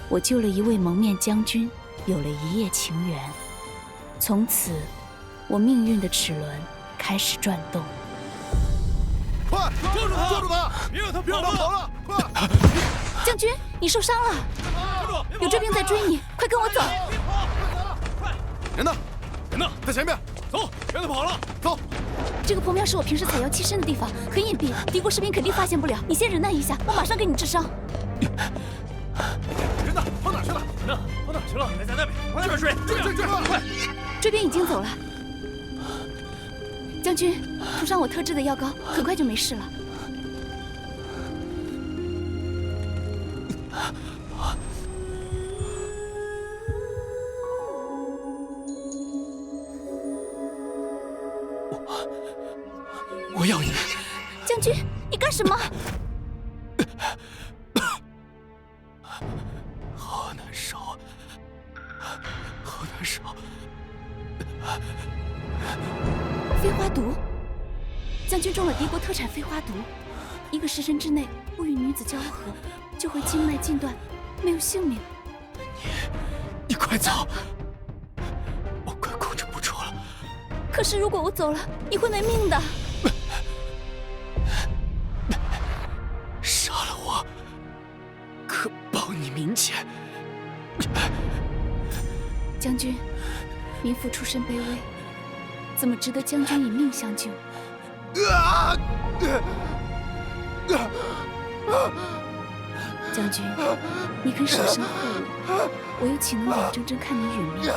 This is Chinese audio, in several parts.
我救了一位蒙面将军，有了一夜情缘。从此，我命运的齿轮开始转动。快，抓住他！抓住他！别让他跑了！快！将军，你受伤了，有追兵在追你，快跟我走！人呢？人呢？在前面。走，让他跑了。走。这个破庙是我平时采药栖身的地方，很隐蔽，敌国士兵肯定发现不了。你先忍耐一下，我马上给你治伤。人呢？跑哪去了？人呢？跑哪去了？还在那边，快点追！追！快！追兵已经走了。将军，涂上我特制的药膏，很快就没事了。我要你，将军，你干什么？好难受，好难受。飞花毒，将军中了敌国特产飞花毒，一个时辰之内不与女子交合，就会经脉尽断，没有性命。你快走，我快控制不住了。可是如果我走了，你会没命的。杀了我，可保你民前。将军，民妇出身卑微，怎么值得将军以命相救？将军，你肯舍身护我，我又岂能眼睁睁看你殒命？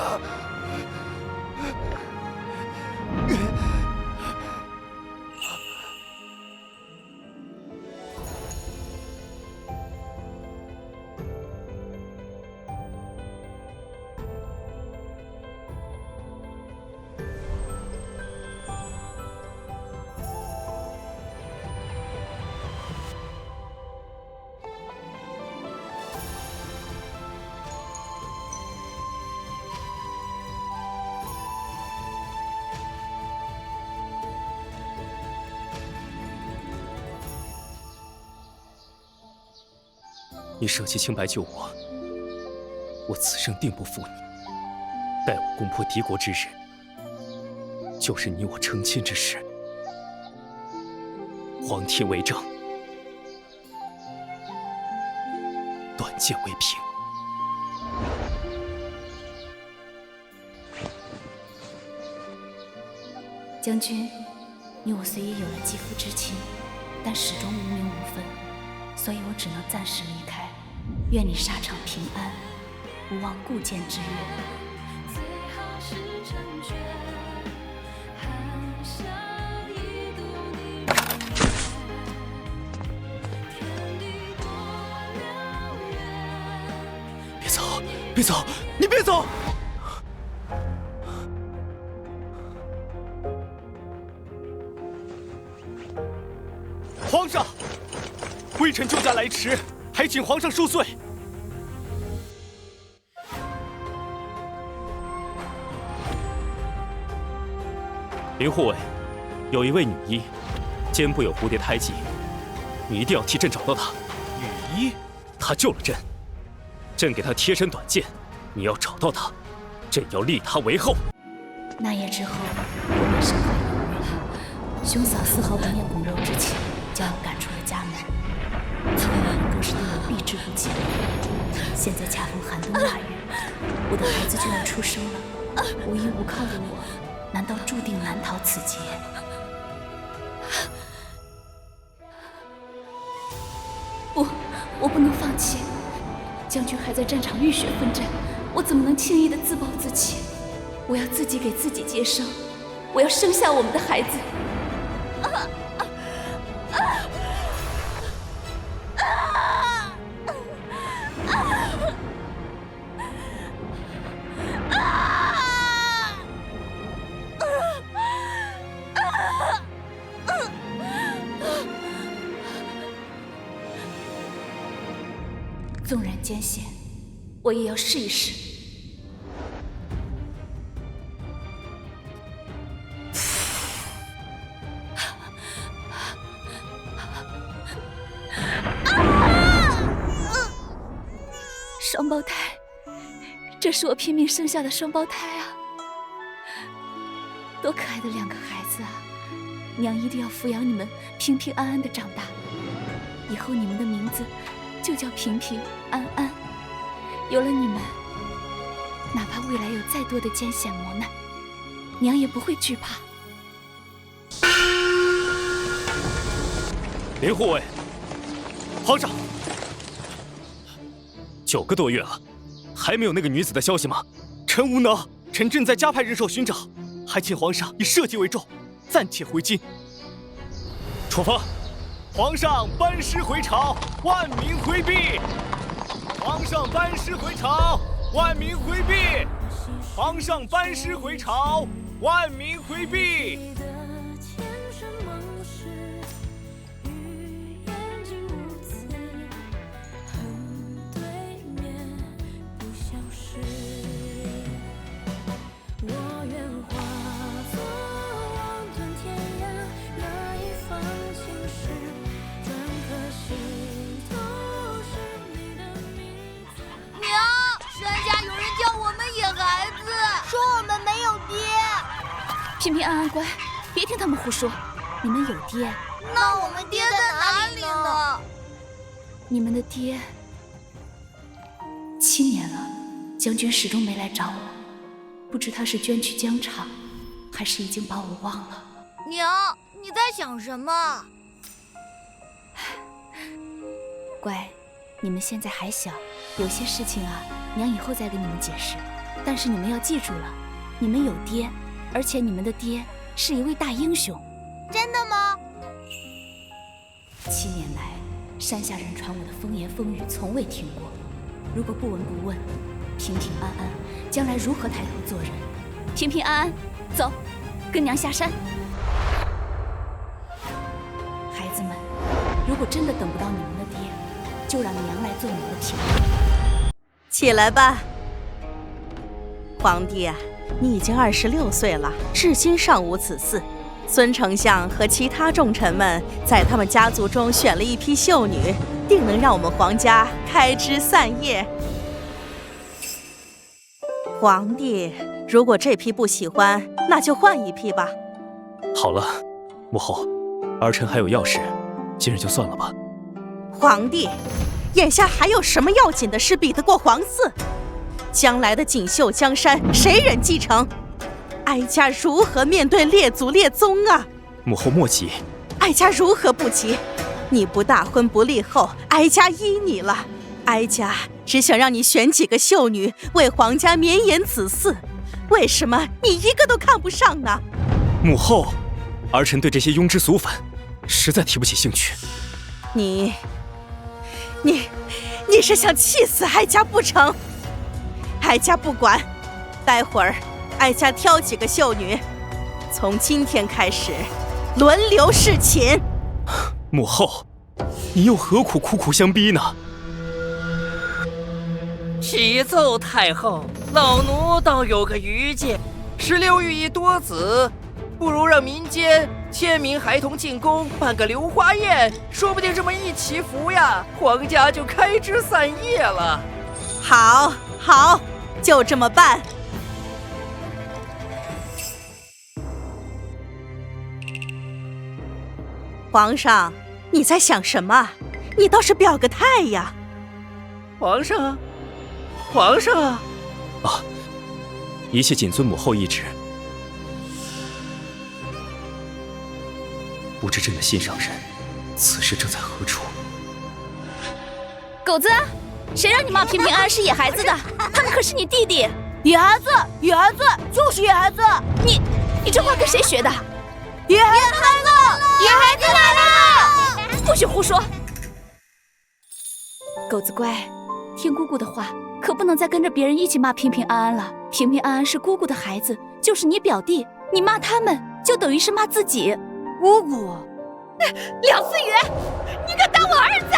你舍弃清白救我，我此生定不负你。待我攻破敌国之日，就是你我成亲之时。皇天为证，短剑为凭。将军，你我虽已有了肌肤之亲，但始终无名无分，所以我只能暂时离开。愿你沙场平安，不忘故剑之约。别走，别走，你别走！皇上，微臣救驾来迟，还请皇上恕罪。林护卫，有一位女医，肩部有蝴蝶胎记，你一定要替朕找到她。女医？她救了朕，朕给她贴身短剑，你要找到她，朕要立她为后。那夜之后，我便身怀有孕，兄嫂丝毫不念骨肉之情，将我赶出了家门。他们两人更是对我避之不及。现在恰逢寒冬腊月，我的孩子就要出生了，无依无靠的我，难道注定难逃此劫？不，我不能放弃。将军还在战场浴血奋战，我怎么能轻易的自暴自弃？我要自己给自己接生，我要生下我们的孩子。纵然艰险，我也要试一试。双胞胎，这是我拼命生下的双胞胎啊！多可爱的2个孩子啊！娘一定要抚养你们平平安安的长大，以后你们的名字就叫平平安安。有了你们，哪怕未来有再多的艰险磨难，娘也不会惧怕。林护卫，皇上，9个多月了，还没有那个女子的消息吗？臣无能，臣正在加派人手寻找，还请皇上以社稷为重，暂且回京。出发！皇上班师回朝，万民回避！皇上班师回朝，万民回避！皇上班师回朝，万民回避！平平安安乖，别听他们胡说。你们有爹，那我们爹在哪里呢？你们的爹7年了，将军始终没来找我，不知他是捐去疆场，还是已经把我忘了。娘，你在想什么？乖，你们现在还小，有些事情啊，娘以后再跟你们解释。但是你们要记住了，你们有爹。而且你们的爹是一位大英雄。真的吗？7年来，山下人传我的风言风语从未停过。如果不闻不问，平平安安，将来如何抬头做人？平平安安，走，跟娘下山。孩子们，如果真的等不到你们的爹，就让娘来做你们的平安。起来吧，皇帝啊！你已经26岁了，至今尚无此嗣。孙丞相和其他重臣们在他们家族中选了一批秀女，定能让我们皇家开枝散叶。皇帝，如果这批不喜欢，那就换一批吧。好了，母后，儿臣还有要事，今日就算了吧。皇帝，眼下还有什么要紧的事比得过皇嗣？将来的锦绣江山，谁人继承？哀家如何面对列祖列宗啊？母后莫急，哀家如何不急？你不大婚不立后，哀家依你了。哀家只想让你选几个秀女，为皇家绵延子嗣。为什么你一个都看不上呢？母后，儿臣对这些庸脂俗粉实在提不起兴趣。你是想气死哀家不成？哀家不管，待会儿哀家挑几个秀女，从今天开始轮流侍寝。母后，你又何苦苦苦相逼呢？启奏太后，老奴倒有个愚见，16寓意多子，不如让民间1000名孩童进宫办个流花宴，说不定这么一祈福呀，皇家就开枝散叶了。好，好，就这么办。皇上，你在想什么？你倒是表个态呀！皇上，皇上啊，一切谨遵母后懿旨。不知朕的心上人，此时正在何处？狗子，谁让你骂平平安安是野孩子的？他们可是你弟弟。野孩子，野孩子就是野孩子。你这话跟谁学的？野孩子，野孩子来了！不许胡说！狗子乖，听姑姑的话，可不能再跟着别人一起骂平平安安了。平平安安是姑姑的孩子，就是你表弟，你骂他们就等于是骂自己。姑姑，梁思雨，你敢打我儿子！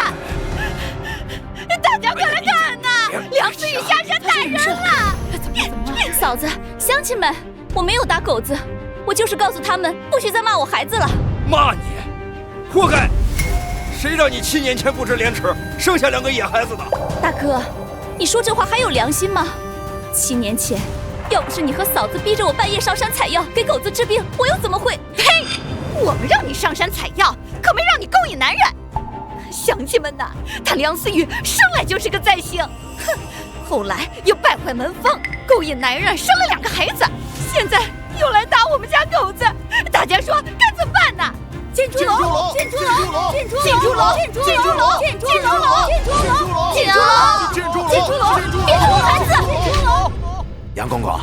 大家快来看呐！梁思雨下山打人了！怎么了？嫂子，乡亲们，我没有打狗子，我就是告诉他们不许再骂我孩子了。骂你，活该！谁让你7年前不知廉耻，生下2个野孩子的？大哥，你说这话还有良心吗？7年前，要不是你和嫂子逼着我半夜上山采药给狗子治病，我又怎么会……呸！我们让你上山采药，可没让你勾引男人。乡亲们呐，他梁思雨生来就是个灾星，哼，后来又败坏门风，勾引男人，生了2个孩子，现在又来打我们家狗子，大家说该怎么办呢？建筑楼！建筑楼！建筑楼！建筑楼！建筑楼！建筑楼！建筑楼！建筑楼！建筑楼！别打我孩子！建筑楼！杨公公，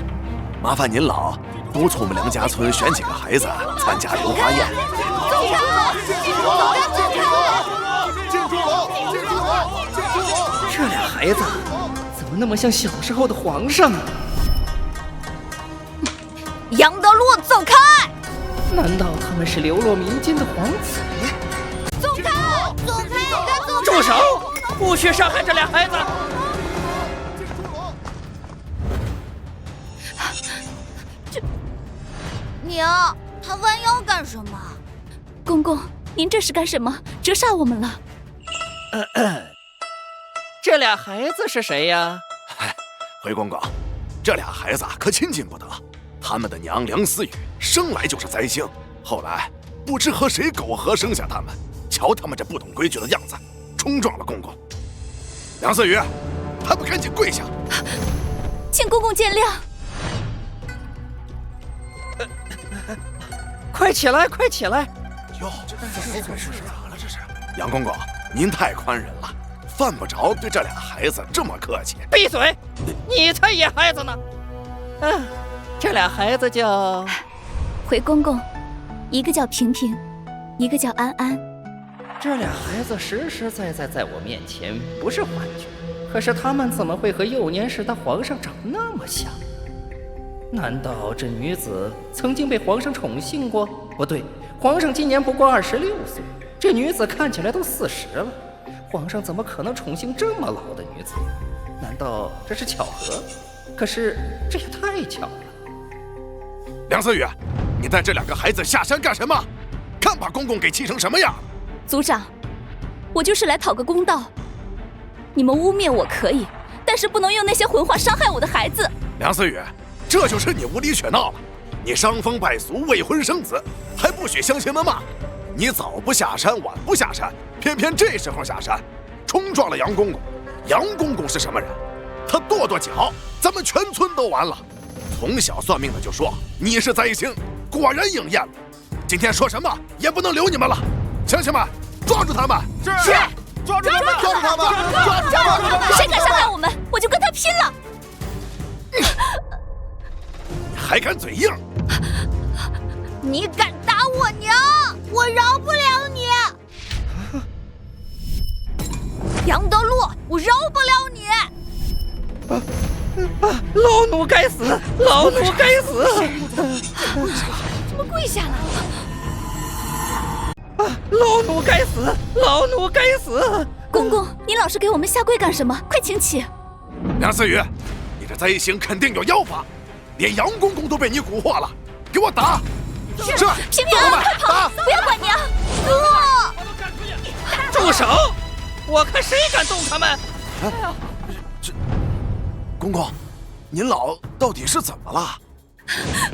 麻烦您老督促我们梁家村选几个孩子参加流花宴。走开！建筑楼！建筑楼！建筑楼！这俩孩子怎么那么像小时候的皇上啊？杨德禄，走开！难道他们是流落民间的皇子？走开！走开！住手！不许伤害这俩孩子！娘，他弯腰干什么？公公，您这是干什么？折煞我们了。这俩孩子是谁呀？回公公，这俩孩子可亲近不得。他们的娘梁思雨生来就是灾星，后来不知和谁苟合生下他们。瞧他们这不懂规矩的样子，冲撞了公公。梁思雨，还不赶紧跪下！请公公见谅。快起来，快起来！哟，这是咋了？这是杨公公，您太宽仁了，犯不着对这俩孩子这么客气。闭嘴！你才野孩子呢！这俩孩子叫……回公公，一个叫平平，一个叫安安。这俩孩子实实在在在我面前，不是幻觉。可是他们怎么会和幼年时的皇上长那么像？难道这女子曾经被皇上宠幸过？不对，皇上今年不过26岁，这女子看起来都40了。皇上怎么可能宠幸这么老的女子？难道这是巧合？可是这也太巧了。梁思雨，你带这2个孩子下山干什么？看把公公给气成什么样！族长，我就是来讨个公道。你们污蔑我可以，但是不能用那些混话伤害我的孩子。梁思雨，这就是你无理取闹了。你伤风败俗，未婚生子，还不许乡亲们骂。你早不下山，晚不下山，偏偏这时候下山，冲撞了杨公公。杨公公是什么人？他跺脚，咱们全村都完了。从小算命的就说你是灾星，果然应验了。今天说什么也不能留你们了，乡亲们，抓住他们！是，抓住他们！抓住他们！抓住他们！谁敢伤害我们，我就跟他拼了！你还敢嘴硬？你敢打我娘，我饶不了你！杨德禄，我饶不了你！老奴该死！老奴该死！怎么跪下了？老奴该死！老奴该死！公公，你老是给我们下跪干什么？快请起！梁思雨，你这灾星肯定有妖法，连杨公公都被你蛊惑了，给我打！是，平平，快跑！不要管娘！住手！我看谁敢动他们！公公，您老到底是怎么了？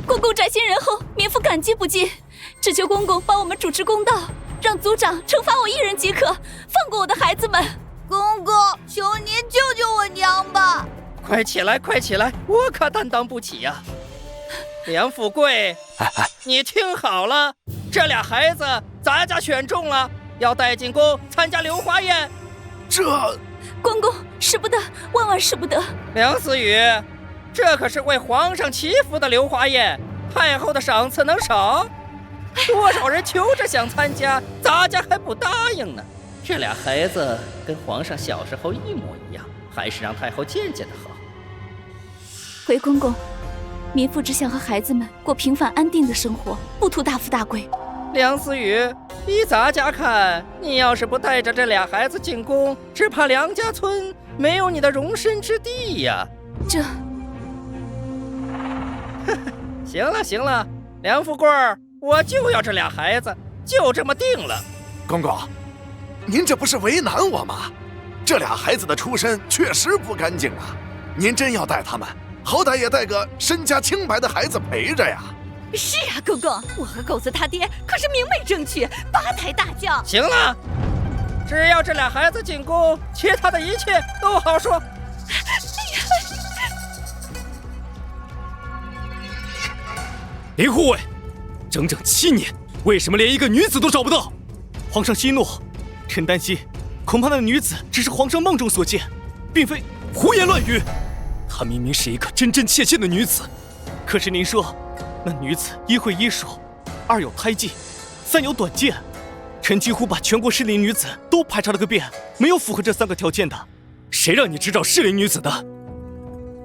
公公宅心仁厚，民妇感激不尽，只求公公帮我们主持公道，让族长惩罚我一人即可，放过我的孩子们。公公，求您救救我娘吧！快起来，快起来！我可担当不起呀！梁富贵，你听好了，这俩孩子咱家选中了，要带进宫参加流花宴。这公公使不得，万万使不得！梁思雨，这可是为皇上祈福的流花宴，太后的赏赐能少？多少人求着想参加，咱家还不答应呢。这俩孩子跟皇上小时候一模一样，还是让太后见见的好。回公公，民妇只想和孩子们过平凡安定的生活，不图大富大贵。梁思雨，依咱家看，你要是不带着这俩孩子进宫，只怕梁家村没有你的容身之地呀。这……行了行了，梁富贵，我就要这俩孩子，就这么定了。公公，您这不是为难我吗？这俩孩子的出身确实不干净啊！您真要带他们，好歹也带个身家清白的孩子陪着呀。是啊，公公，我和狗子他爹可是明媒正娶，8抬大轿。行了，只要这俩孩子进宫，其他的一切都好说。林护卫，整整7年，为什么连一个女子都找不到？皇上息怒，臣担心，恐怕那女子只是皇上梦中所见，并非。胡言乱语！她明明是一个真真切切的女子。可是您说，那女子1会医术，2有胎记，3有短剑。臣几乎把全国适龄女子都排查了个遍，没有符合这3个条件的。谁让你知道适龄女子的？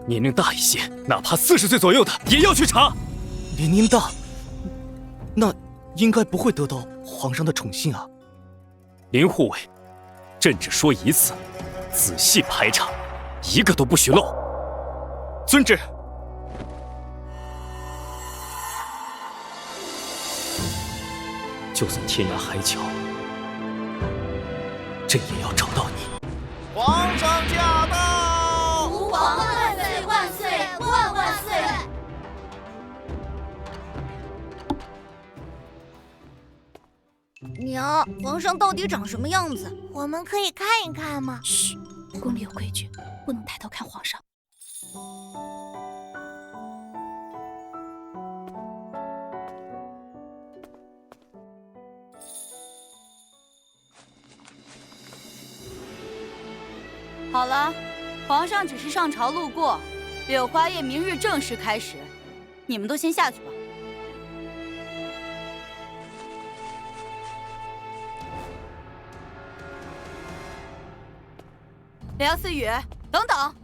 年龄大一些，哪怕40岁左右的也要去查。年龄大，那应该不会得到皇上的宠幸啊。林护卫，朕只说一次，仔细排查，一个都不许漏。遵旨。就算天涯海角，朕也要找到你。皇上驾到！吾皇万岁万岁万万岁！娘，皇上到底长什么样子？我们可以看一看吗？嘘，宫里有规矩，不能抬头看皇上。好了，皇上只是上朝路过，柳花宴明日正式开始，你们都先下去吧。梁思雨，等等！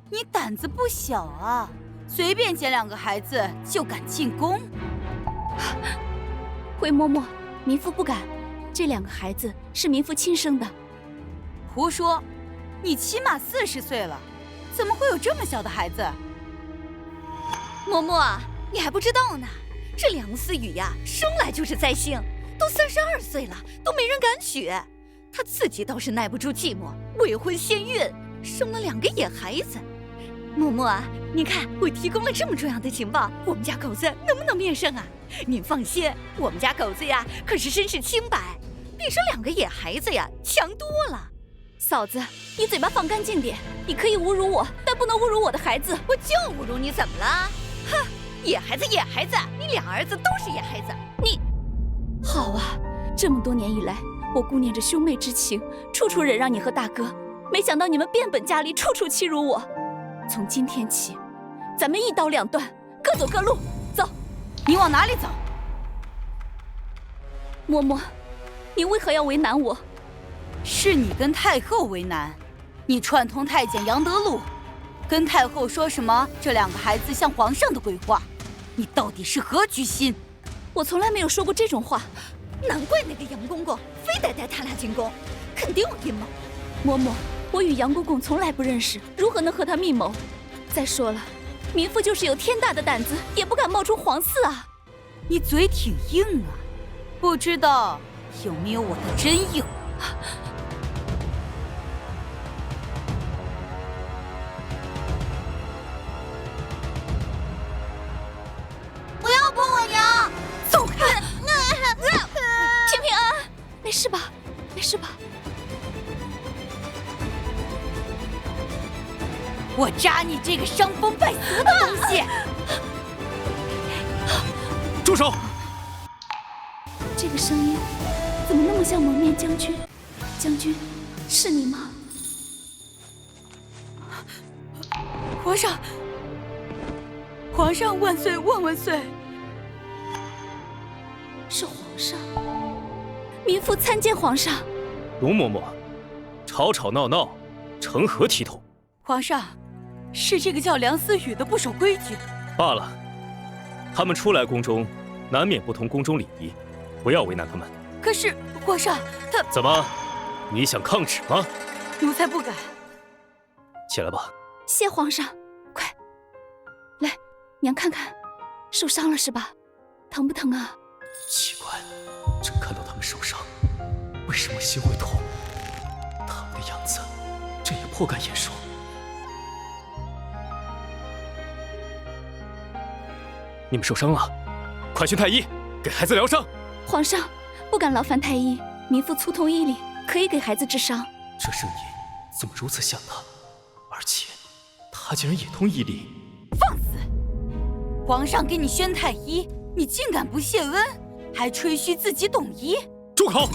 你胆子不小啊，随便捡2个孩子就敢进宫？回嬷嬷，民妇不敢，这2个孩子是民妇亲生的。胡说！你起码40岁了，怎么会有这么小的孩子？嬷嬷，你还不知道呢，这梁思雨呀，生来就是灾星，都32岁了，都没人敢娶。她自己倒是耐不住寂寞，未婚先孕，生了2个野孩子。嬷嬷啊，你看我提供了这么重要的情报，我们家狗子能不能面圣啊？您放心，我们家狗子呀，可是身世清白，比生2个野孩子呀强多了。嫂子，你嘴巴放干净点，你可以侮辱我，但不能侮辱我的孩子。我就侮辱你，怎么了？哼，野孩子，野孩子，你2儿子都是野孩子，你……好啊，这么多年以来，我顾念着兄妹之情，处处忍让你和大哥，没想到你们变本加厉，处处欺辱我。从今天起，咱们1刀2断，各走各路。走，你往哪里走？嬷嬷，你为何要为难我？是你跟太后为难，你串通太监杨德禄，跟太后说什么这2个孩子像皇上的规划，你到底是何居心？我从来没有说过这种话。难怪那个杨公公非得带他俩进宫，肯定有阴谋。嬷嬷，我与杨公公从来不认识，如何能和他密谋？再说了，民妇就是有天大的胆子，也不敢冒充皇嗣啊。你嘴挺硬啊，不知道有没有我的真硬？不要碰我娘！走开！平平安安，没事吧？没事吧？我扎你这个伤风败俗的东西！住手！这个声音怎么那么像蒙面将军？将军，是你吗？皇上，皇上万岁万万岁！是皇上，民妇参见皇上。卢嬷嬷，吵吵闹闹，成何体统？皇上，是这个叫梁思雨的不守规矩。罢了，他们初来宫中，难免不通宫中礼仪，不要为难他们。可是皇上，他怎么？你想抗旨吗？奴才不敢。起来吧。谢皇上，快来，娘看看，受伤了是吧？疼不疼啊？奇怪，朕看到他们受伤，为什么心会痛？样子，这也颇敢言说。你们受伤了，快去太医给孩子疗伤。皇上，不敢劳烦太医，民妇粗通医理，可以给孩子治伤。这声音怎么如此像他？而且他竟然也通医理。放肆！皇上给你宣太医，你竟敢不谢恩，还吹嘘自己懂医。住口！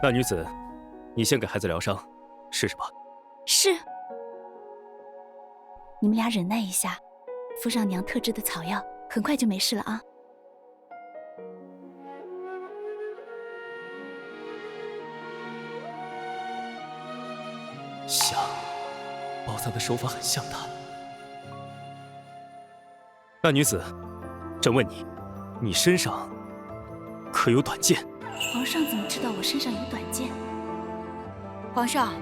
那女子，你先给孩子疗伤，试试吧。是。你们俩忍耐一下，敷上娘特制的草药，很快就没事了啊。像，宝藏的手法很像他。那女子，朕问你，你身上可有短剑？皇上怎么知道我身上有短剑？皇上，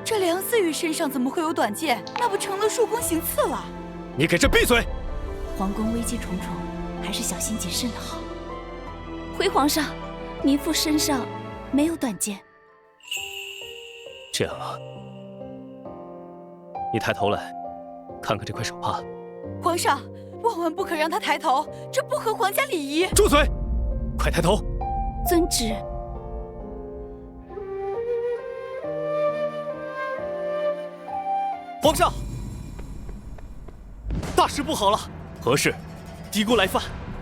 这梁思雨身上怎么会有短剑？那不成了束弓行刺了？你给朕闭嘴！皇宫危机重重，还是小心谨慎的好。回皇上，民妇身上没有短剑。这样啊，你抬头来，看看这块手帕。皇上，万万不可让他抬头，这不合皇家礼仪。住嘴！快抬头！遵旨。皇上，大事不好了！何事？敌国来犯，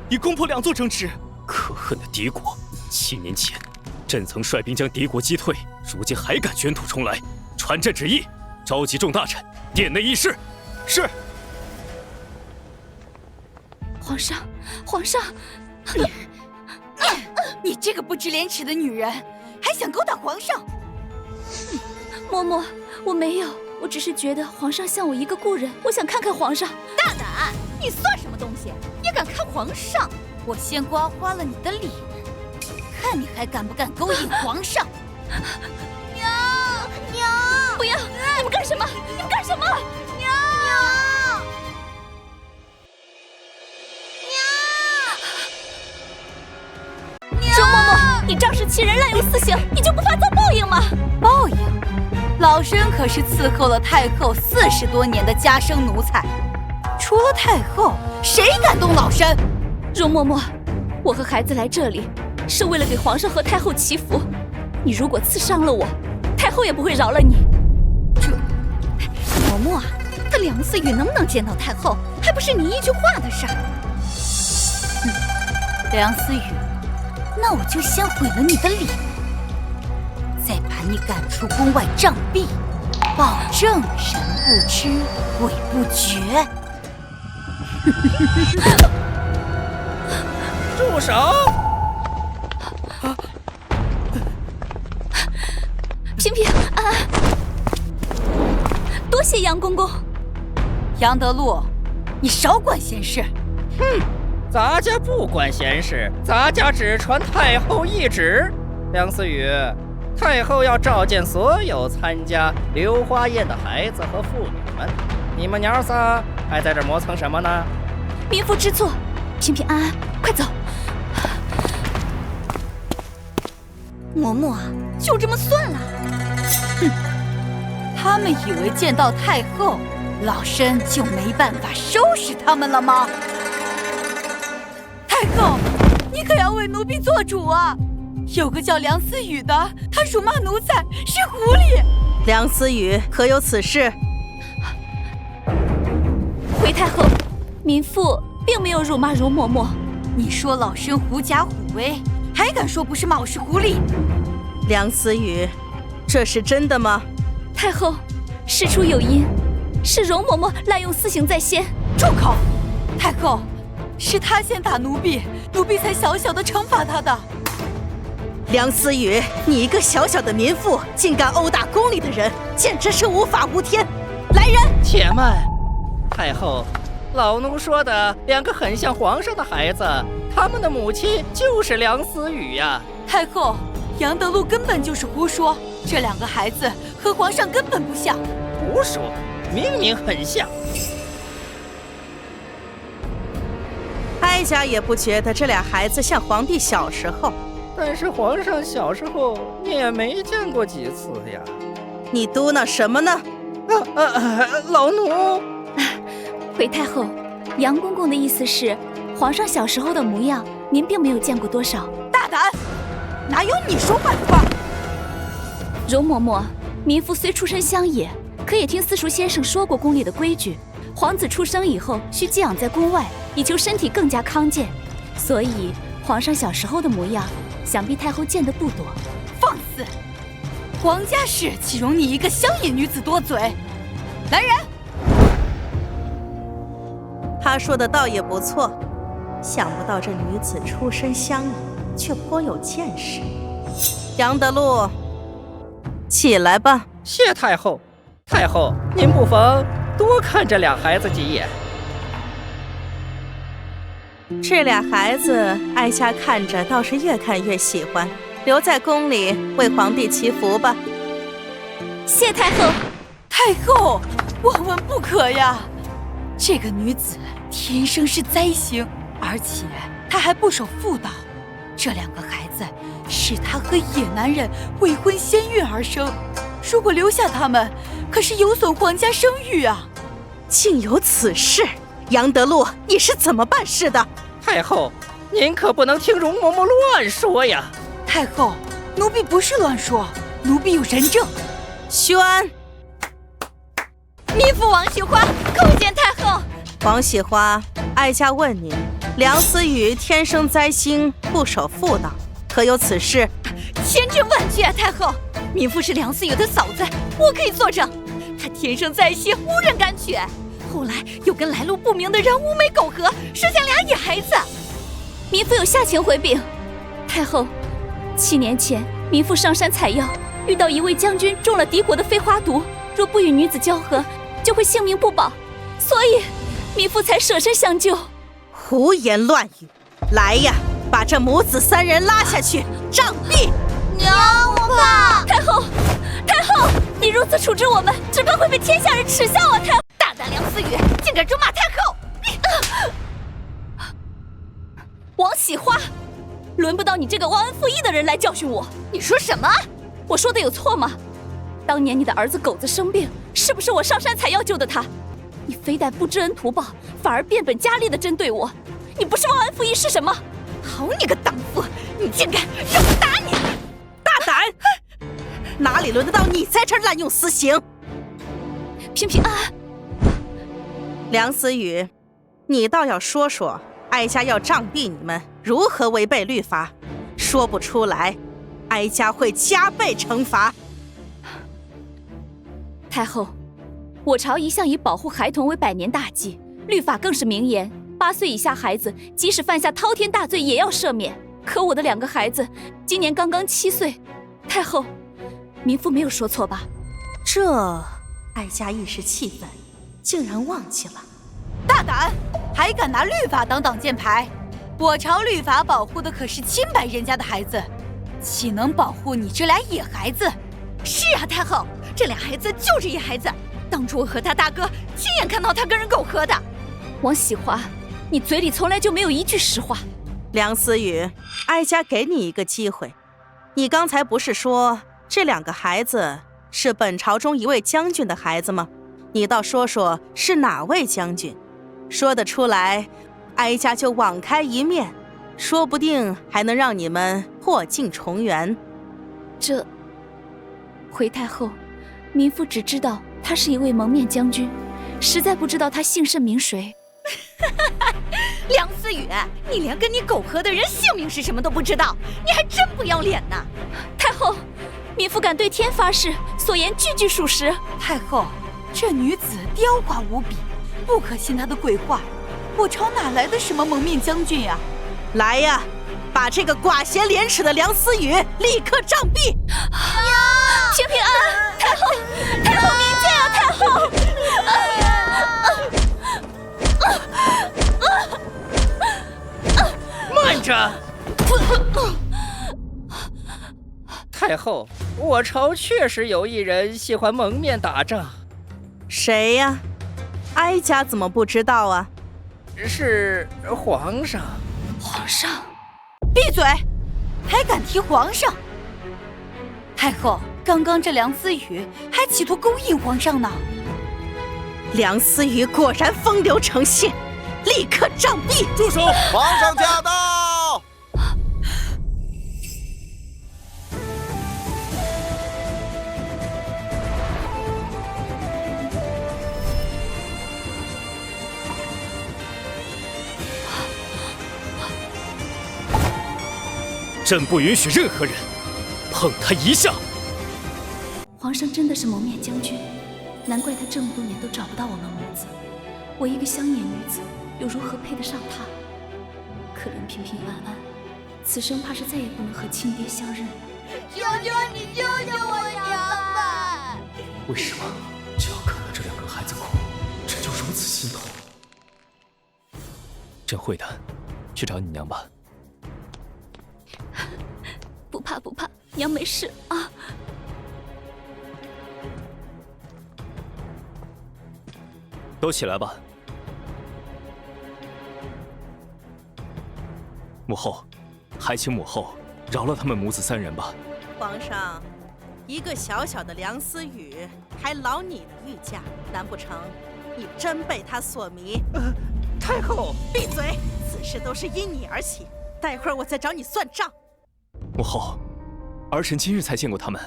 已攻破2座城池。可恨的敌国！7年前，朕曾率兵将敌国击退，如今还敢卷土重来。传朕旨意，召集众大臣，殿内议事。是。皇上，皇上，你这个不知廉耻的女人，还想勾搭皇上？嬷嬷，我没有，我只是觉得皇上像我一个故人，我想看看皇上。大胆！你算什么东西？也敢看皇上？我先刮花了你的脸，看你还敢不敢勾引皇上？娘，娘，不要！你们干什么？你们干什么？娘，娘，周嬷嬷，你仗势欺人，滥用私刑，你就不怕遭报应吗？报应？老身可是伺候了太后40多年的家生奴才，除了太后，谁敢动老身？容嬷嬷，我和孩子来这里，是为了给皇上和太后祈福。你如果刺伤了我，太后也不会饶了你。嬷嬷啊，他梁思雨能不能见到太后，还不是你一句话的事儿。梁思雨，那我就先毁了你的脸，再把你赶出宫外杖毙，保证人不知鬼不觉。住手！嫔嫔，安安，多谢杨公公。杨德禄，你少管闲事。哼，咱家不管闲事，咱家只传太后懿旨。梁思雨，太后要召见所有参加流花宴的孩子和妇女们，你们娘仨还在这磨蹭什么呢？民妇知错，嫔嫔安安，快走。嬷嬷，就这么算了？哼，他们以为见到太后，老身就没办法收拾他们了吗？太后，你可要为奴婢做主啊！有个叫梁思雨的，他辱骂奴才，是狐狸。梁思雨可有此事？回太后，民妇并没有辱骂容嬷嬷。你说老身狐假虎威，还敢说不是骂我是狐狸？梁思雨，这是真的吗？太后，事出有因，是容嬷嬷滥用私刑在先。住口！太后，是他先打奴婢，奴婢才小小的惩罚他的。梁思雨，你一个小小的民妇，竟敢殴打宫里的人，简直是无法无天！来人！且慢，太后，老奴说的2个很像皇上的孩子，他们的母亲就是梁思雨呀。太后，杨德禄根本就是胡说，这2个孩子和皇上根本不像。胡说，明明很像。哀家也不觉得这俩孩子像皇帝小时候，但是皇上小时候你也没见过几次呀。你嘟囔什么呢？老奴。回太后，杨公公的意思是，皇上小时候的模样，您并没有见过多少。大胆！哪有你说话的话？容嬷嬷，民妇虽出身乡野，可也听私塾先生说过宫里的规矩。皇子出生以后，需寄养在宫外，以求身体更加康健。所以，皇上小时候的模样，想必太后见得不多。放肆！皇家事岂容你一个乡野女子多嘴？来人！他说的倒也不错，想不到这女子出身乡野，却颇有见识。杨德禄，起来吧。谢太后。太后，您不妨多看这俩孩子几眼。这俩孩子，哀家看着倒是越看越喜欢，留在宫里为皇帝祈福吧。谢太后。太后，万万不可呀！这个女子天生是灾星，而且她还不守妇道。这两个孩子是她和野男人未婚先孕而生，如果留下他们，可是有损皇家声誉啊！竟有此事！杨德禄，你是怎么办事的？太后，您可不能听容嬷嬷乱说呀！太后，奴婢不是乱说，奴婢有人证。宣。民妇王喜花叩见太后。王喜花，哀家问你，梁思雨天生灾星，不守妇道，可有此事？千真万确啊，太后。民妇是梁思雨的嫂子，我可以作证。她天生灾星，无人敢娶。后来又跟来路不明的人乌梅苟合，生下俩野孩子。民妇有下情回禀太后，7年前民妇上山采药，遇到一位将军中了敌国的飞花毒，若不与女子交合，就会性命不保，所以民妇才舍身相救。胡言乱语！来呀，把这母子3人拉下去杖毙！娘，我怕。太后，太后，你如此处置我们，只怕会被天下人耻笑啊！太后，大胆梁思雨，竟敢咒骂太后！王喜花，轮不到你这个忘恩负义的人来教训我。你说什么？我说的有错吗？当年你的儿子狗子生病，是不是我上山采药救的他？你非但不知恩图报，反而变本加厉地针对我，你不是忘恩负义是什么？好你个荡妇，你竟敢让我打你！大胆！哪里轮得到你在这儿滥用私刑？平平安安。梁思雨，你倒要说说，哀家要杖毙你们，如何违背律法？说不出来，哀家会加倍惩罚。太后，我朝一向以保护孩童为百年大计，律法更是明言，8岁以下孩子即使犯下滔天大罪也要赦免。可我的2个孩子今年刚刚7岁，太后，民妇没有说错吧？这哀家一时气愤，竟然忘记了。大胆，还敢拿律法当挡箭牌？我朝律法保护的可是清白人家的孩子，岂能保护你这俩野孩子？是啊，太后，这俩孩子就是野孩子。当初我和他大哥亲眼看到他跟人苟合的。王喜华，你嘴里从来就没有一句实话。梁思雨，哀家给你一个机会，你刚才不是说这2个孩子是本朝中一位将军的孩子吗？你倒说说是哪位将军，说得出来，哀家就网开一面，说不定还能让你们破镜重圆。这回太后，民妇只知道他是一位蒙面将军，实在不知道他姓甚名谁。梁思雨，你连跟你苟合的人姓名是什么都不知道，你还真不要脸呢！太后，民妇敢对天发誓，所言句句属实。太后，这女子刁滑无比，不可信她的鬼话。我朝哪来的什么蒙面将军呀？来呀，把这个寡贤廉耻的梁思雨立刻杖毙！平平安安，太后，太后明鉴啊，太后！慢着！太后，我朝确实有一人喜欢蒙面打仗。谁呀？哀家怎么不知道啊？是皇上。皇上，闭嘴！还敢提皇上？太后，刚刚这梁思雨还企图勾引皇上呢。梁思雨果然风流成性，立刻杖毙！住手！皇上驾到！朕不允许任何人碰他一下。皇上真的是蒙面将军，难怪他这么多年都找不到我们母子。我一个乡野女子，又如何配得上他？可怜平平安安，此生怕是再也不能和亲爹相认了。求求你救救我娘吧！为什么就要看到这两个孩子哭，朕就如此心痛？朕会的，去找你娘吧。不怕不怕，娘没事啊。都起来吧。母后，还请母后饶了他们母子三人吧。皇上，一个小小的梁思雨还劳你的御驾，难不成你真被他所迷？太后，闭嘴！此事都是因你而起，待会儿我再找你算账。母后，儿臣今日才见过他们，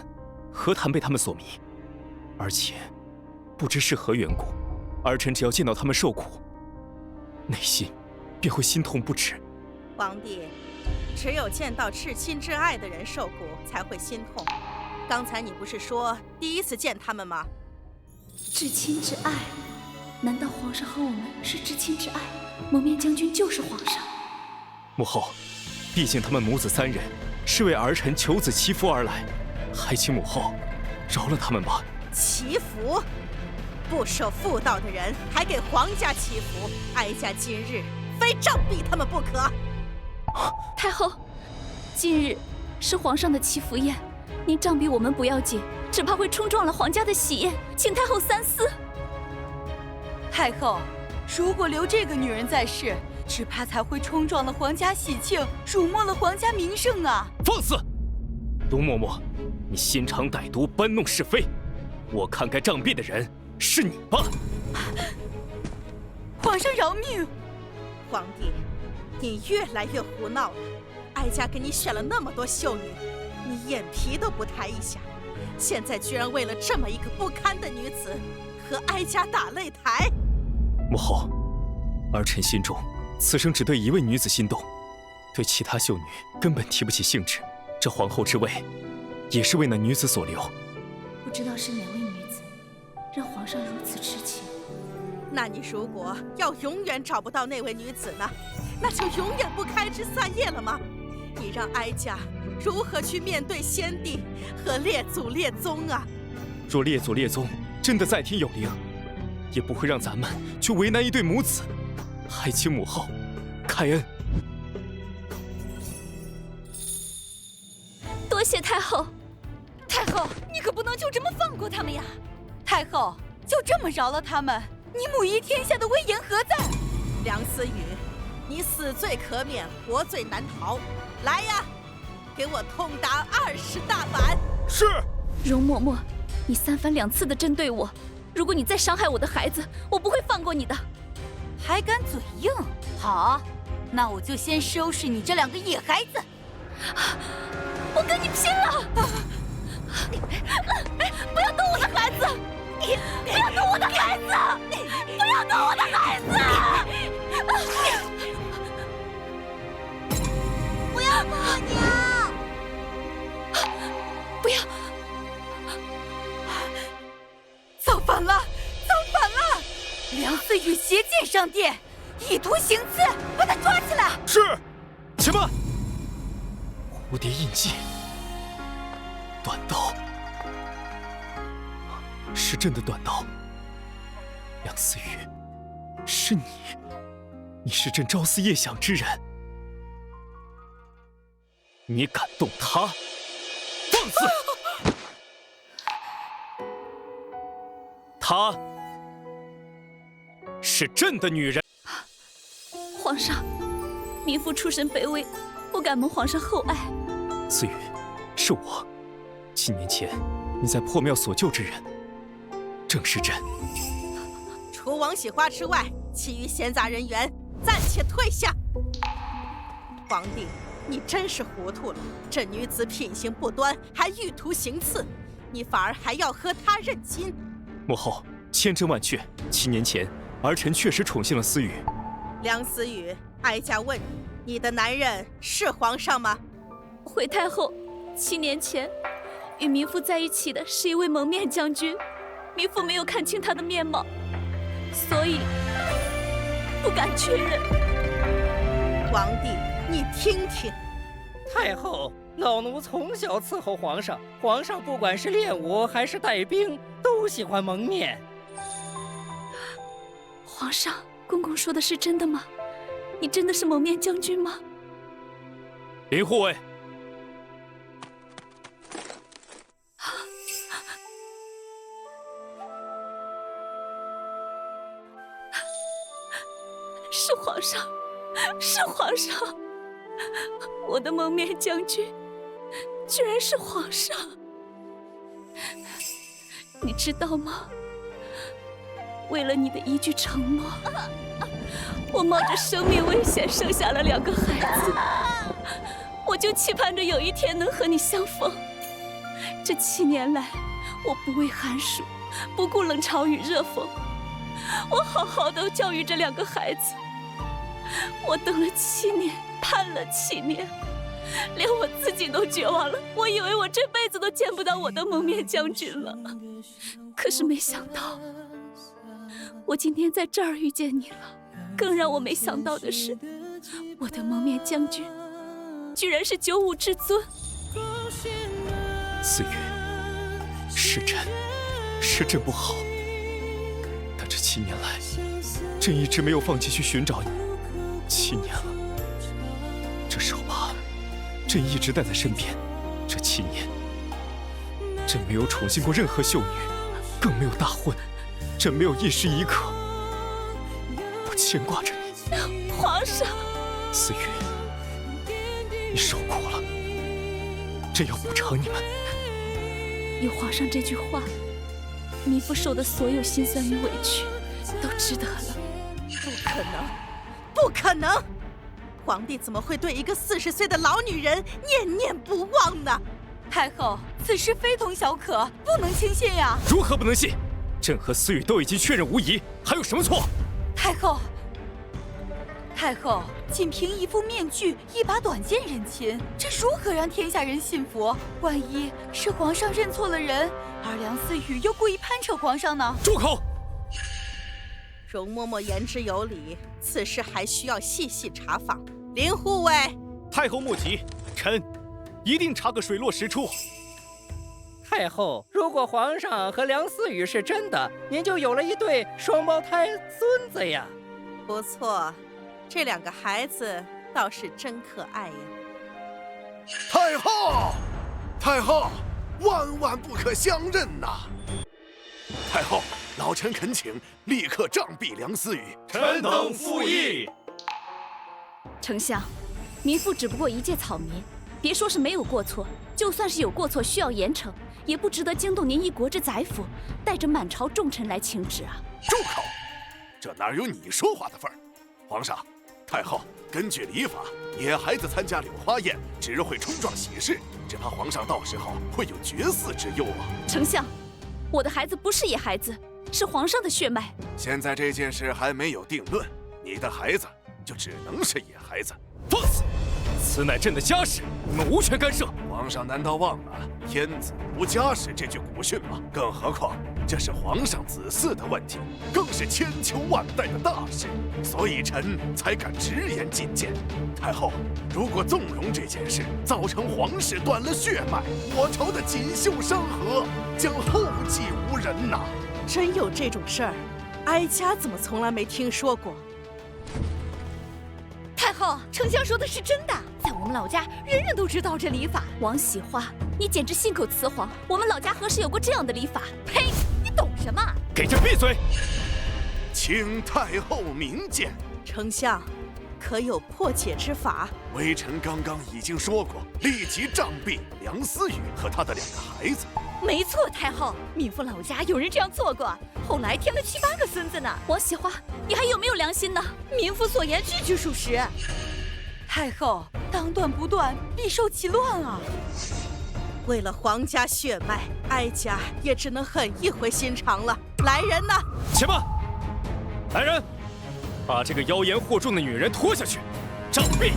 何谈被他们所迷？而且，不知是何缘故，儿臣只要见到他们受苦，内心便会心痛不止。皇帝，只有见到至亲至爱的人受苦才会心痛。刚才你不是说第一次见他们吗？至亲至爱，难道皇上和我们是至亲至爱？蒙面将军就是皇上。母后，毕竟他们母子三人是为儿臣求子祈福而来，还请母后饶了他们吧。祈福？不守妇道的人还给皇家祈福，哀家今日非杖毙他们不可。太后，今日是皇上的祈福宴，您杖毙我们不要紧，只怕会冲撞了皇家的喜宴，请太后三思。太后，如果留这个女人在世，只怕才会冲撞了皇家喜庆，辱没了皇家名声啊！放肆！毒嬷嬷，你心肠歹毒，搬弄是非，我看该杖毙的人是你吧。皇上饶命！皇帝，你越来越胡闹了。哀家给你选了那么多秀女，你眼皮都不抬一下，现在居然为了这么一个不堪的女子，和哀家打擂台。母后，儿臣心中此生只对一位女子心动，对其他秀女根本提不起兴致。这皇后之位，也是为那女子所留。不知道是哪位女子，让皇上如此痴情。那你如果要永远找不到那位女子呢？那就永远不开枝散叶了吗？你让哀家如何去面对先帝和列祖列宗啊？若列祖列宗真的在天有灵，也不会让咱们去为难一对母子，还请母后开恩。多谢太后。太后，你可不能就这么放过他们呀！太后，就这么饶了他们，你母仪天下的威严何在？梁思雨，你死罪可免，活罪难逃。来呀，给我痛打20大板！是。容嬷嬷，你三番两次的针对我，如果你再伤害我的孩子，我不会放过你的。还敢嘴硬？好，那我就先收拾你这两个野孩子！我跟你拼了！不要动我的孩子！不要动我的孩子！不要动我的孩子！不要动我娘！不要！造反了！造反了！梁思雨邪剑上殿，意图行刺，把他抓起来！是。且慢！蝴蝶印记，短刀，是朕的短刀。梁思雨，是你，你是朕朝思夜想之人。你敢动她？放肆！她是朕的女人。皇上，民妇出身卑微，不敢蒙皇上厚爱。思雨，是我。7年前你在破庙所救之人，正是朕。除王喜花之外，其余闲杂人员暂且退下。皇帝，你真是糊涂了。这女子品行不端，还欲图行刺，你反而还要和她认亲。母后，千真万确，7年前儿臣确实宠幸了思雨。梁思雨，哀家问你，你的男人是皇上吗？回太后，7年前与糜父在一起的是一位蒙面将军，糜父没有看清他的面貌，所以不敢确认。皇帝，你听听。太后，老奴从小伺候皇上，皇上不管是练武还是带兵，都喜欢蒙面。皇上，公公说的是真的吗？你真的是蒙面将军吗？林护卫，是皇上，是皇上！我的蒙面将军，居然是皇上！你知道吗？为了你的一句承诺，我冒着生命危险生下了2个孩子，我就期盼着有一天能和你相逢。这7年来，我不畏寒暑，不顾冷嘲与热讽，我好好的教育这2个孩子。我等了7年，盼了7年，连我自己都绝望了。我以为我这辈子都见不到我的蒙面将军了，可是没想到，我今天在这儿遇见你了。更让我没想到的是，我的蒙面将军居然是95之尊。思雨，是朕不好，但这7年来，朕一直没有放弃去寻找你。7年了，这手把朕一直带在身边。这7年，朕没有宠幸过任何秀女，更没有大婚，朕没有一时一刻不牵挂着你。皇上，思雨，你受苦了，朕要补偿你们。有皇上这句话，糜父受的所有辛酸与委屈都值得了。不可能，不可能！皇帝怎么会对一个40岁的老女人念念不忘呢？太后，此事非同小可，不能轻信呀！如何不能信？朕和思雨都已经确认无疑，还有什么错？太后，仅凭一副面具、一把短剑认亲，这如何让天下人信服？万一是皇上认错了人，而梁思雨又故意攀扯皇上呢？住口！容嬷嬷言之有理，此事还需要细细查访。林护卫，太后莫急，臣一定查个水落石出。太后，如果皇上和梁思雨是真的，您就有了一对双胞胎孙子呀！不错，这2个孩子倒是真可爱呀。太后，太后，万万不可相认呐！太后，老臣恳请立刻杖毙梁思雨。臣等附议。丞相，糜父只不过一介草民，别说是没有过错，就算是有过错需要严惩，也不值得惊动您一国之宰辅，带着满朝重臣来请旨啊！住口！这哪有你说话的份儿？皇上，太后，根据礼法，野孩子参加柳花宴只会冲撞喜事，只怕皇上到时候会有绝嗣之忧啊！丞相，我的孩子不是野孩子，是皇上的血脉。现在这件事还没有定论，你的孩子就只能是野孩子。放肆！此乃朕的家事，你们无权干涉。皇上难道忘了“天子无家事”这句古训吗？更何况这是皇上子嗣的问题，更是千秋万代的大事，所以臣才敢直言进谏。太后，如果纵容这件事，造成皇室断了血脉，我朝的锦绣山河将后继无人呐！真有这种事儿？哀家怎么从来没听说过？太后，丞相说的是真的，在我们老家，人人都知道这礼法。王喜花，你简直信口雌黄！我们老家何时有过这样的礼法？呸！你懂什么？给朕闭嘴！请太后明鉴。丞相，可有破解之法？微臣刚刚已经说过，立即杖毙梁思雨和他的2个孩子。没错，太后，民妇老家有人这样做过，后来添了7、8个孙子呢。王喜花，你还有没有良心呢？民妇所言句句属实。太后，当断不断，必受其乱啊！为了皇家血脉，哀家也只能狠一回心肠了。来人呐！且慢！来人，把这个妖言惑众的女人拖下去，杖毙！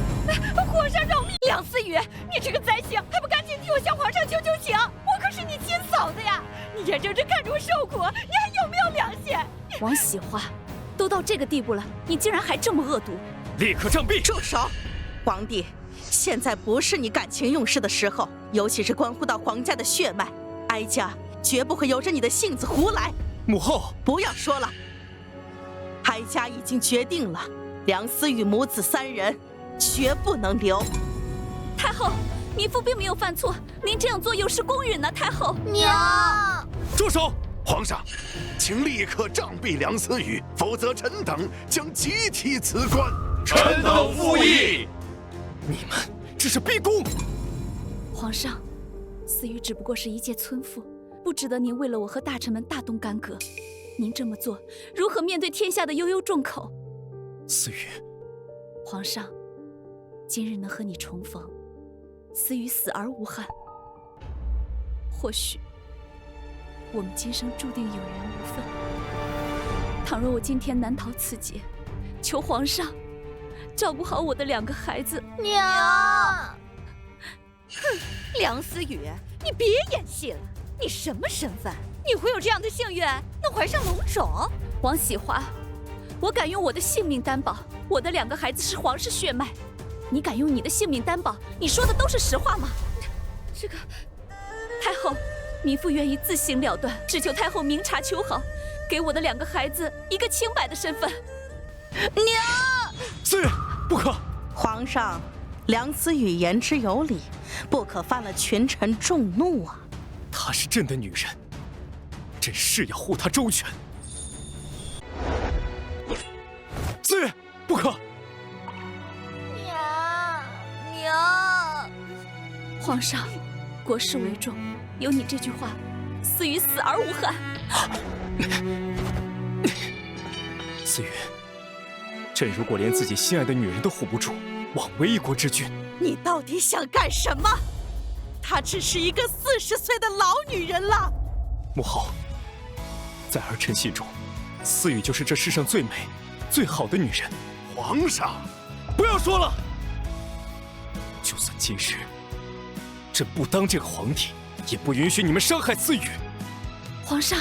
皇上饶命！梁思雨，你这个灾星，还不赶紧替我向皇上求求情？我可是你亲嫂子呀！你眼睁睁看着我受苦，你还有没有良心？王喜花，都到这个地步了，你竟然还这么恶毒！立刻杖毙！住手！皇帝，现在不是你感情用事的时候，尤其是关乎到皇家的血脉，哀家绝不会由着你的性子胡来。母后，不要说了，哀家已经决定了，梁思雨母子3人绝不能留。太后，民妇并没有犯错，您这样做有失公允呢。太后，娘，住手！皇上，请立刻杖毙梁思雨，否则臣等将集体辞官。臣等附议。你们这是逼宫！皇上，思雨只不过是一介村妇，不值得您为了我和大臣们大动干戈。您这么做，如何面对天下的悠悠众口？思雨，皇上，今日能和你重逢，思雨死而无憾。或许我们今生注定有缘无分。倘若我今天难逃此劫，求皇上照顾好我的2个孩子。娘，哼，梁思雨，你别演戏了，你什么身份？你会有这样的幸运能怀上龙种？王喜花，我敢用我的性命担保，我的2个孩子是皇室血脉。你敢用你的性命担保？你说的都是实话吗？这个，太后，民妇愿意自行了断，只求太后明察秋毫，给我的2个孩子一个清白的身份。娘，思雨，不可！皇上，梁思雨言之有理，不可犯了群臣众怒啊！她是朕的女人，朕誓要护她周全。思雨，不可！娘，皇上，国事为重，有你这句话，思雨死而无憾。思雨，朕如果连自己心爱的女人都护不住，枉为一国之君。你到底想干什么？她只是一个40岁的老女人了。母后，在儿臣心中，思雨就是这世上最美、最好的女人。皇上，不要说了。就算今日朕不当这个皇帝，也不允许你们伤害思雨。皇上，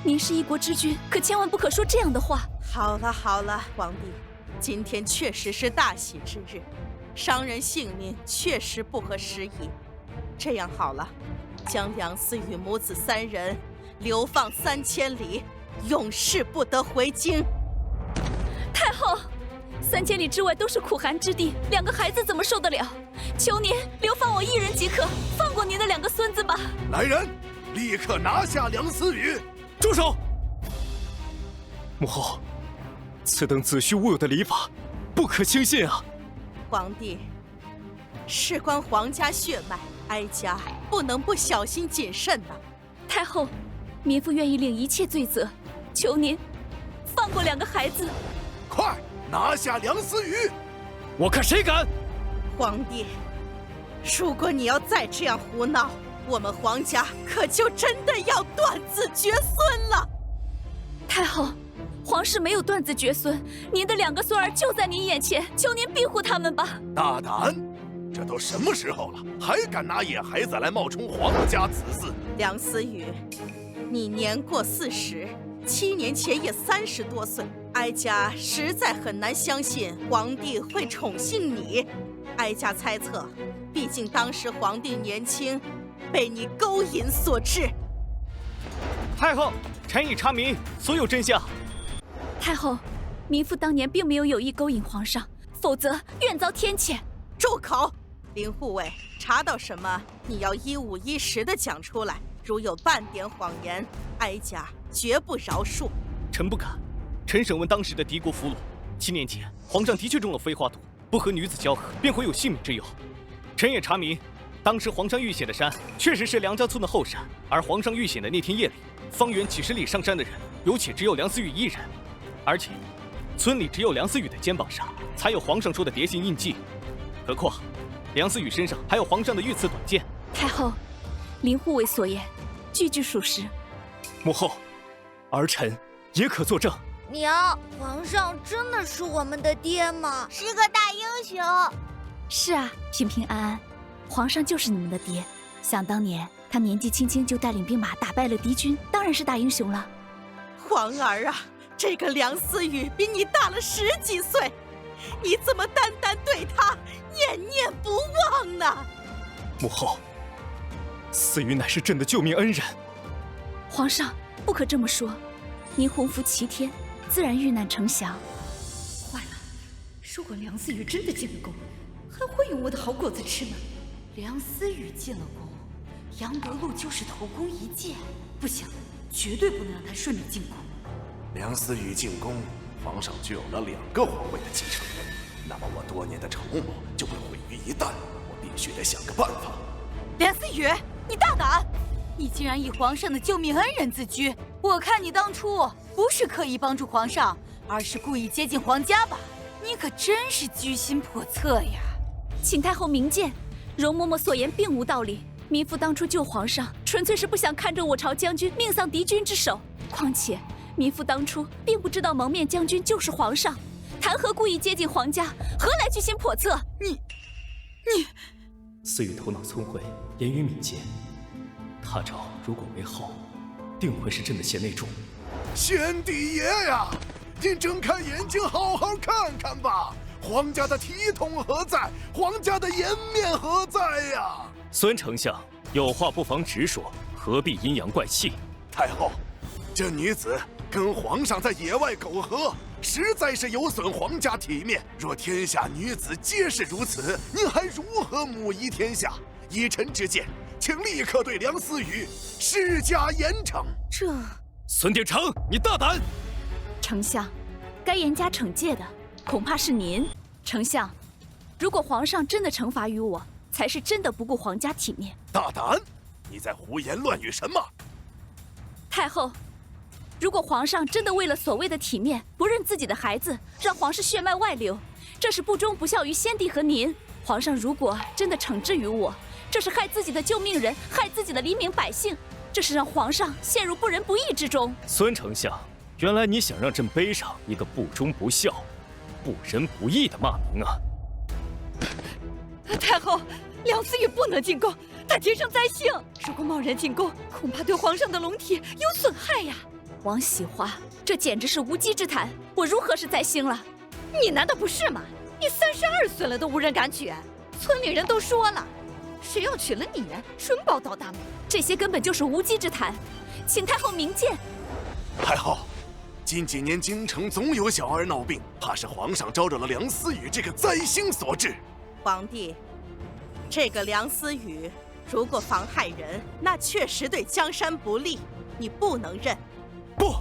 您是一国之君，可千万不可说这样的话。好了好了，皇帝，今天确实是大喜之日，伤人性命确实不合时宜。这样好了，将梁思雨母子3人流放3000里，永世不得回京。太后，3000里之外都是苦寒之地，2个孩子怎么受得了？求您流放我1人即可，放过您的2个孙子吧。来人，立刻拿下梁思雨！住手！母后，此等子虚乌有的礼法，不可轻信啊！皇帝，事关皇家血脉，哀家不能不小心谨慎呐。太后，民妇愿意领一切罪责，求您放过2个孩子。快拿下梁思雨！我看谁敢！皇帝，如果你要再这样胡闹，我们皇家可就真的要断子绝孙了。太后，皇室没有断子绝孙，您的2个孙儿就在您眼前，求您庇护他们吧。大胆！这都什么时候了，还敢拿野孩子来冒充皇家子嗣？梁思雨，你年过40，7年前也30多岁，哀家实在很难相信皇帝会宠幸你。哀家猜测，毕竟当时皇帝年轻，被你勾引所致。太后，臣已查明所有真相。太后，民妇当年并没有有意勾引皇上，否则愿遭天谴。住口！林护卫，查到什么，你要一五一十地讲出来。如有半点谎言，哀家绝不饶恕。臣不敢。臣审问当时的敌国俘虏， 7年前，皇上的确中了飞花毒，不和女子交合便会有性命之忧。臣也查明，当时皇上遇险的山确实是梁家村的后山，而皇上遇险的那天夜里，方圆几十里上山的人，有且只有梁思雨一人，而且村里只有梁思雨的肩膀上才有皇上说的蝶形印记，何况梁思雨身上还有皇上的御赐短剑。太后，林护卫所言，句句属实。母后，儿臣也可作证。娘，皇上真的是我们的爹吗？是个大英雄。是啊，平平安安，皇上就是你们的爹。想当年，他年纪轻轻就带领兵马打败了敌军，当然是大英雄了。皇儿啊，这个梁思雨比你大了10几岁，你怎么单单对他念念不忘呢？母后，思雨乃是朕的救命恩人。皇上不可这么说，您洪福齐天，自然遇难成祥。坏了，如果梁思雨真的进了宫，还会有我的好果子吃吗？梁思雨进了宫，杨德禄就是头功一件，不行，绝对不能让他顺利进宫。梁思雨进宫，皇上就有了2个皇位的继承人，那么我多年的筹谋就会毁于一旦，我必须得想个办法。梁思雨，你大胆！你竟然以皇上的救命恩人自居，我看你当初不是刻意帮助皇上，而是故意接近皇家吧？你可真是居心叵测呀！请太后明鉴，容嬷嬷所言并无道理。民妇当初救皇上，纯粹是不想看着我朝将军命丧敌军之手。况且，民妇当初并不知道蒙面将军就是皇上，谈何故意接近皇家？何来居心叵测？你，思雨头脑聪慧，言语敏捷，他朝如果为后，定会是朕的贤内助。先帝爷呀，您睁开眼睛好好看看吧，皇家的体统何在？皇家的颜面何在呀？孙丞相，有话不妨直说，何必阴阳怪气？太后，这女子跟皇上在野外苟合，实在是有损皇家体面。若天下女子皆是如此，您还如何母仪天下？依臣之见，请立刻对梁思雨施加严惩。孙典成，你大胆！丞相，该严加惩戒的恐怕是您。丞相，如果皇上真的惩罚于我，才是真的不顾皇家体面。大胆！你在胡言乱语什么？太后，如果皇上真的为了所谓的体面，不认自己的孩子，让皇室血脉外流，这是不忠不孝于先帝和您。皇上如果真的惩治于我，这是害自己的救命人，害自己的黎民百姓，这是让皇上陷入不仁不义之中。孙丞相，原来你想让朕背上一个不忠不孝、不仁不义的骂名啊！太后，梁思雨不能进宫，她天生灾星，如果贸然进宫，恐怕对皇上的龙体有损害呀。王喜华，这简直是无稽之谈，我如何是灾星了？你难道不是吗？你32岁了都无人敢娶，村里人都说了，谁要娶了你，纯宝刀大名。这些根本就是无稽之谈，请太后明鉴。太后，近几年京城总有小儿闹病，怕是皇上招惹了梁思雨这个灾星所致。皇帝，这个梁思雨如果妨害人，那确实对江山不利，你不能认。不，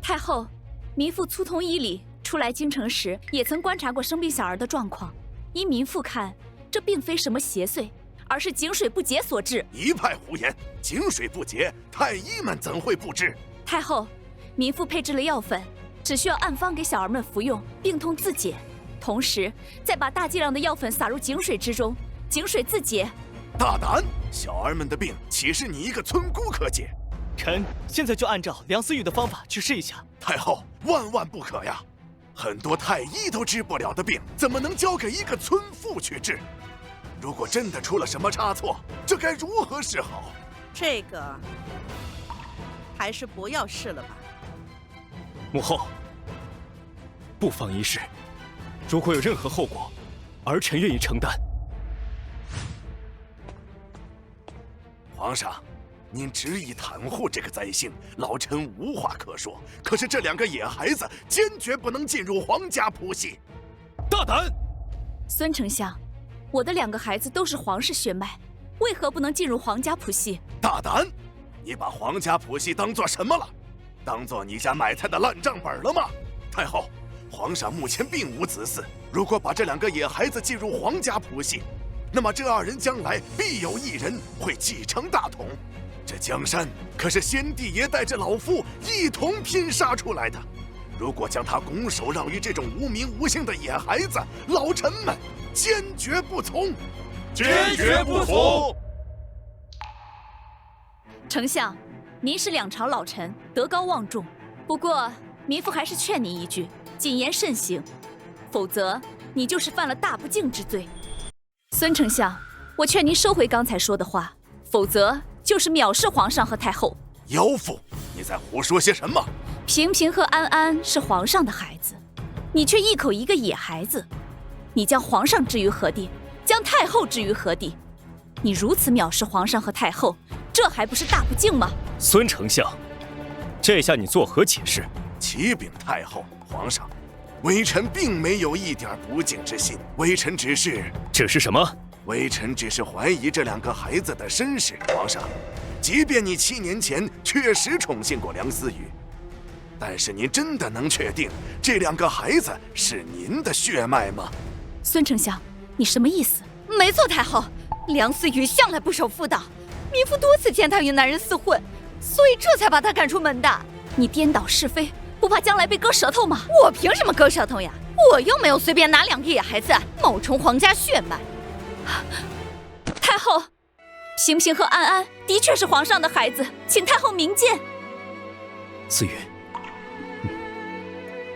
太后，民妇粗通医理，初来京城时也曾观察过生病小儿的状况。依民妇看，这并非什么邪祟，而是井水不洁所致。一派胡言！井水不洁，太医们怎会不知？太后，民妇配制了药粉，只需要按方给小儿们服用，病痛自解。同时，再把大剂量的药粉撒入井水之中，井水自解。大胆！小儿们的病岂是你一个村姑可解？臣现在就按照梁思雨的方法去试一下。太后，万万不可呀！很多太医都治不了的病，怎么能交给一个村妇去治？如果真的出了什么差错，这该如何是好？这个还是不要试了吧。母后，不妨一试。如果有任何后果，儿臣愿意承担。皇上，您执意袒护这个灾星，老臣无话可说。可是这2个野孩子坚决不能进入皇家谱系。大胆！孙丞相，我的2个孩子都是皇室血脉，为何不能进入皇家谱系？大胆！你把皇家谱系当做什么了？当做你家买菜的烂账本了吗？太后，皇上目前并无子嗣，如果把这2个野孩子寄入皇家谱系，那么这2人将来必有1人会继承大统。这江山可是先帝爷带着老夫一同拼杀出来的，如果将他拱手让于这种无名无姓的野孩子，老臣们坚决不从，坚决不从。丞相，您是2朝老臣，德高望重，不过民妇还是劝您一句，谨言慎行，否则你就是犯了大不敬之罪。孙丞相，我劝您收回刚才说的话，否则就是藐视皇上和太后。妖妇，你在胡说些什么？平平和安安是皇上的孩子，你却一口一个野孩子，你将皇上置于何地？将太后置于何地？你如此藐视皇上和太后，这还不是大不敬吗？孙丞相，这下你作何解释？启禀太后，皇上，微臣并没有一点不敬之心，微臣只是什么？微臣只是怀疑这2个孩子的身世。皇上，即便你7年前确实宠幸过梁思雨，但是您真的能确定这2个孩子是您的血脉吗？孙丞相，你什么意思？没错，太后，梁思雨向来不守妇道，民妇多次见他与男人厮混，所以这才把他赶出门的。你颠倒是非，不怕将来被割舌头吗？我凭什么割舌头呀？我又没有随便拿2个野孩子冒充皇家血脉。太后，平平和安安的确是皇上的孩子，请太后明鉴。思雨，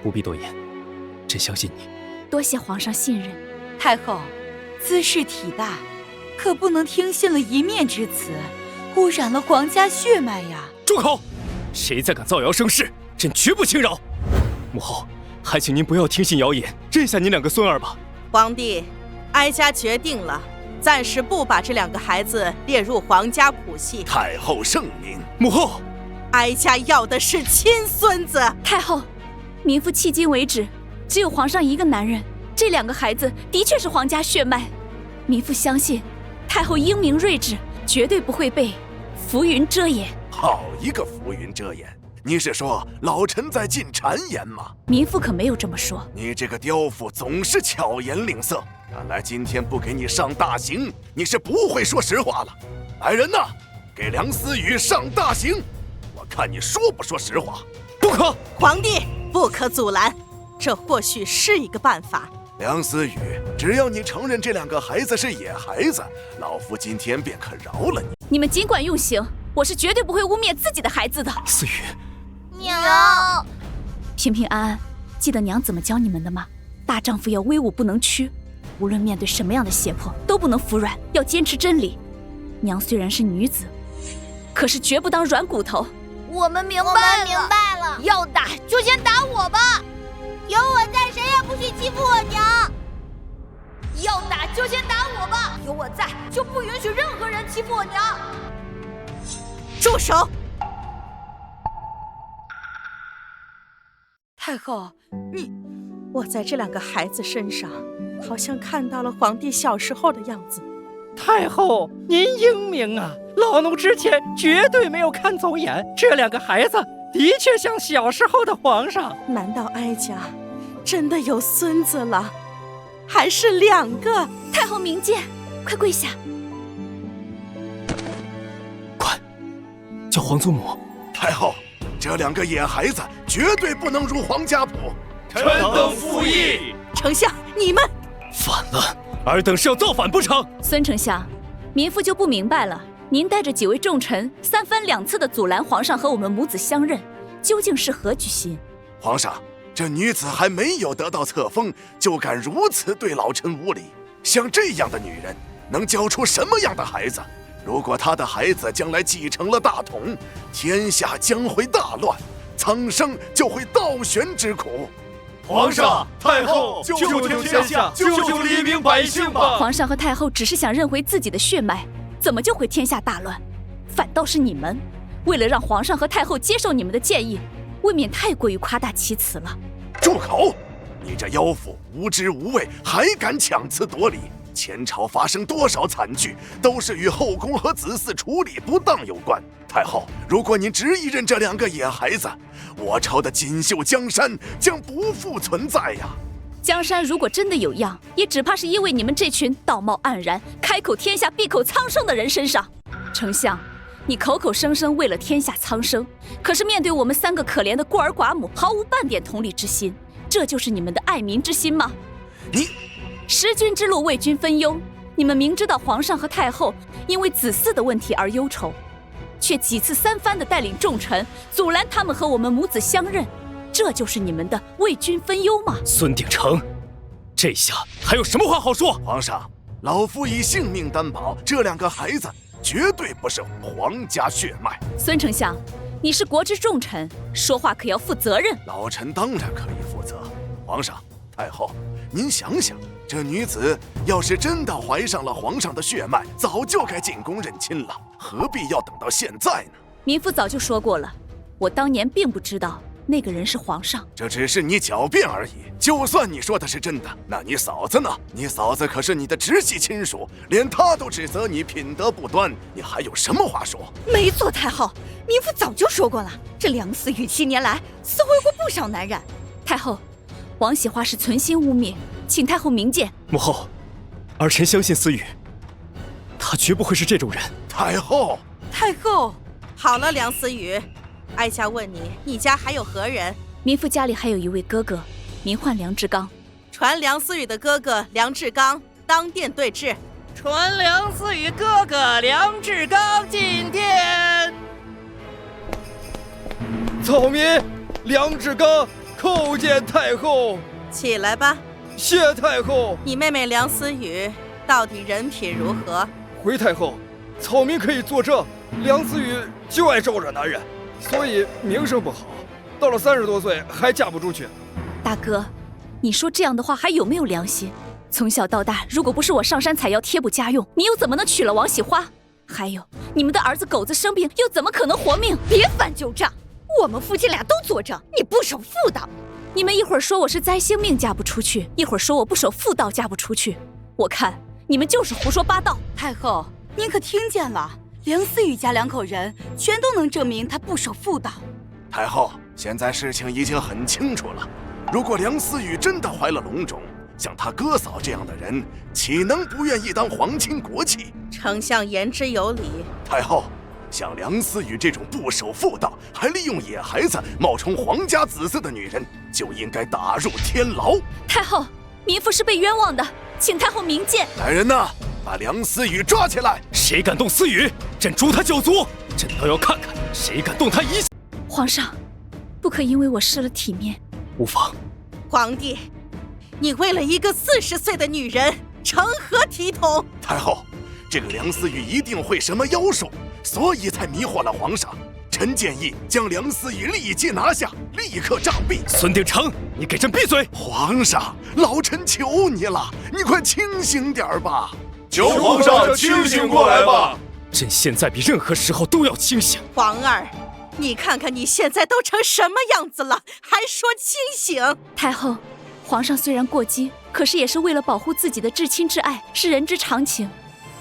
不必多言，朕相信你。多谢皇上信任。太后，兹事体大，可不能听信了一面之词，污染了皇家血脉呀！住口！谁再敢造谣生事，朕绝不轻饶。母后，还请您不要听信谣言，认下你2个孙儿吧。皇帝，哀家决定了，暂时不把这2个孩子列入皇家谱系。太后圣明。母后，哀家要的是亲孙子。太后，民妇迄今为止只有皇上一个男人，这2个孩子的确是皇家血脉。民妇相信太后英明睿智，绝对不会被浮云遮掩。好一个浮云遮掩！你是说老臣在进谗言吗？民妇可没有这么说。你这个刁妇总是巧言令色，看来今天不给你上大刑，你是不会说实话了。来人呐，给梁思雨上大刑！我看你说不说实话。不可！皇帝不可阻拦，这或许是一个办法。梁思雨，只要你承认这2个孩子是野孩子，老夫今天便可饶了你。你们尽管用刑，我是绝对不会污蔑自己的孩子的。思雨，娘，平平安安，记得娘怎么教你们的吗？大丈夫要威武不能屈，无论面对什么样的胁迫都不能服软，要坚持真理。娘虽然是女子，可是绝不当软骨头。我们明白了，要打就先打我吧，有我在，谁也不许欺负我娘。要打就先打我吧，有我在，就不允许任何人欺负我娘。住手！太后，我在这2个孩子身上，好像看到了皇帝小时候的样子。太后，您英明啊！老奴之前绝对没有看走眼，这2个孩子的确像小时候的皇上。难道哀家真的有孙子了？还是2个？太后明鉴，快跪下！快，叫皇祖母。太后，这2个野孩子绝对不能入皇家谱。臣等附议。丞相，你们反了！尔等是要造反不成？孙丞相，民妇就不明白了，您带着几位重臣3番2次的阻拦皇上和我们母子相认，究竟是何居心？皇上，这女子还没有得到册封，就敢如此对老臣无礼。像这样的女人，能教出什么样的孩子？如果她的孩子将来继承了大统，天下将会大乱，苍生就会倒悬之苦。皇上、太后，救救天下，救救黎民百姓吧！皇上和太后只是想认回自己的血脉，怎么就会天下大乱？反倒是你们，为了让皇上和太后接受你们的建议，未免太过于夸大其词了。住口！你这妖妇无知无畏，还敢强词夺理！前朝发生多少惨剧，都是与后宫和子嗣处理不当有关。太后，如果您执意认这2个野孩子，我朝的锦绣江山将不复存在呀！江山如果真的有恙，也只怕是因为你们这群道貌岸然、开口天下闭口苍生的人身上。丞相，你口口声声为了天下苍生，可是面对我们3个可怜的孤儿寡母，毫无半点同理之心，这就是你们的爱民之心吗？你识君之路，为君分忧。你们明知道皇上和太后因为子嗣的问题而忧愁，却几次3番的带领重臣阻拦他们和我们母子相认，这就是你们的为君分忧吗？孙鼎丞，这下还有什么话好说？皇上，老夫以性命担保，这2个孩子绝对不是皇家血脉。孙丞相，你是国之重臣，说话可要负责任。老臣当然可以负责。皇上，太后，您想想，这女子要是真的怀上了皇上的血脉，早就该进宫认亲了，何必要等到现在呢？民妇早就说过了，我当年并不知道那个人是皇上，这只是你狡辩而已。就算你说的是真的，那你嫂子呢？你嫂子可是你的直系亲属，连她都指责你品德不端，你还有什么话说？没错，太后，民妇早就说过了，这梁思雨7年来撕毁过不少男人。太后，王喜花是存心污蔑，请太后明鉴。母后，儿臣相信思雨，她绝不会是这种人。太后，太后，好了，梁思雨，哀家问你，你家还有何人？民妇家里还有一位哥哥，名唤梁志刚。传梁思雨的哥哥梁志刚当殿对质。传梁思雨哥哥梁志刚进殿。草民梁志刚叩见太后。起来吧。谢太后。你妹妹梁思雨到底人品如何？回太后，草民可以作证，梁思雨就爱招惹男人，所以名声不好，到了30多岁还嫁不出去。大哥，你说这样的话还有没有良心？从小到大，如果不是我上山采药贴补家用，你又怎么能娶了王喜花？还有，你们的儿子狗子生病，又怎么可能活命？别翻旧账，我们夫妻俩都作证，你不守妇道。你们一会儿说我是栽星命嫁不出去，一会儿说我不守妇道嫁不出去，我看你们就是胡说八道。太后，您可听见了？梁思雨家2口人全都能证明他不守妇道。太后，现在事情已经很清楚了。如果梁思雨真的怀了龙种，像她哥嫂这样的人，岂能不愿意当皇亲国戚？丞相言之有理。太后，像梁思雨这种不守妇道，还利用野孩子冒充皇家子嗣的女人，就应该打入天牢。太后，民妇是被冤枉的，请太后明鉴。来人呐，把梁思雨抓起来！谁敢动思雨，朕诛他9族！朕倒要看看谁敢动他1下。皇上，不可因为我失了体面。无妨。皇帝，你为了一个40岁的女人，成何体统？太后，这个梁思雨一定会什么妖术，所以才迷惑了皇上。臣建议将梁思雨立即拿下，立刻杖毙。孙鼎丞，你给朕闭嘴！皇上，老臣求你了，你快清醒点吧！求皇上清醒过来吧！朕现在比任何时候都要清醒。皇儿，你看看你现在都成什么样子了，还说清醒？太后，皇上虽然过激，可是也是为了保护自己的至亲至爱，是人之常情。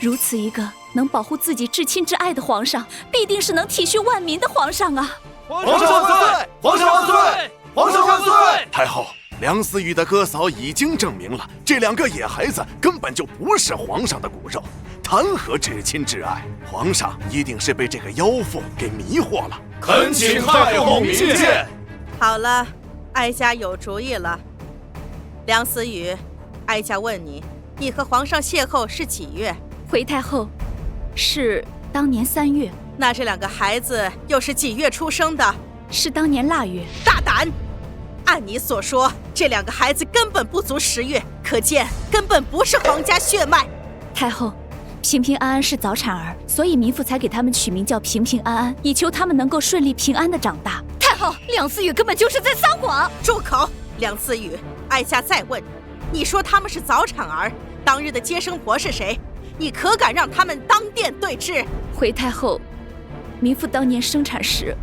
如此一个能保护自己至亲至爱的皇上，必定是能体恤万民的皇上啊！皇上万岁！皇上万岁！皇上万岁！太后，梁思雨的哥嫂已经证明了，这2个野孩子根本就不是皇上的骨肉，谈何至亲至爱？皇上一定是被这个妖妇给迷惑了。恳请太后明鉴。好了，哀家有主意了。梁思雨，哀家问你，你和皇上邂逅是几月？回太后，是当年3月。那这2个孩子又是几月出生的？是当年腊月。大胆！按你所说，这2个孩子根本不足10月，可见根本不是皇家血脉。太后，平平安安是早产儿，所以民妇才给他们取名叫平平安安，以求他们能够顺利平安的长大。太后，梁思雨根本就是在撒谎！住口！梁思雨，哀家再问你，你说他们是早产儿，当日的接生婆是谁？你可敢让他们当殿对质？回太后，民妇当年生产时，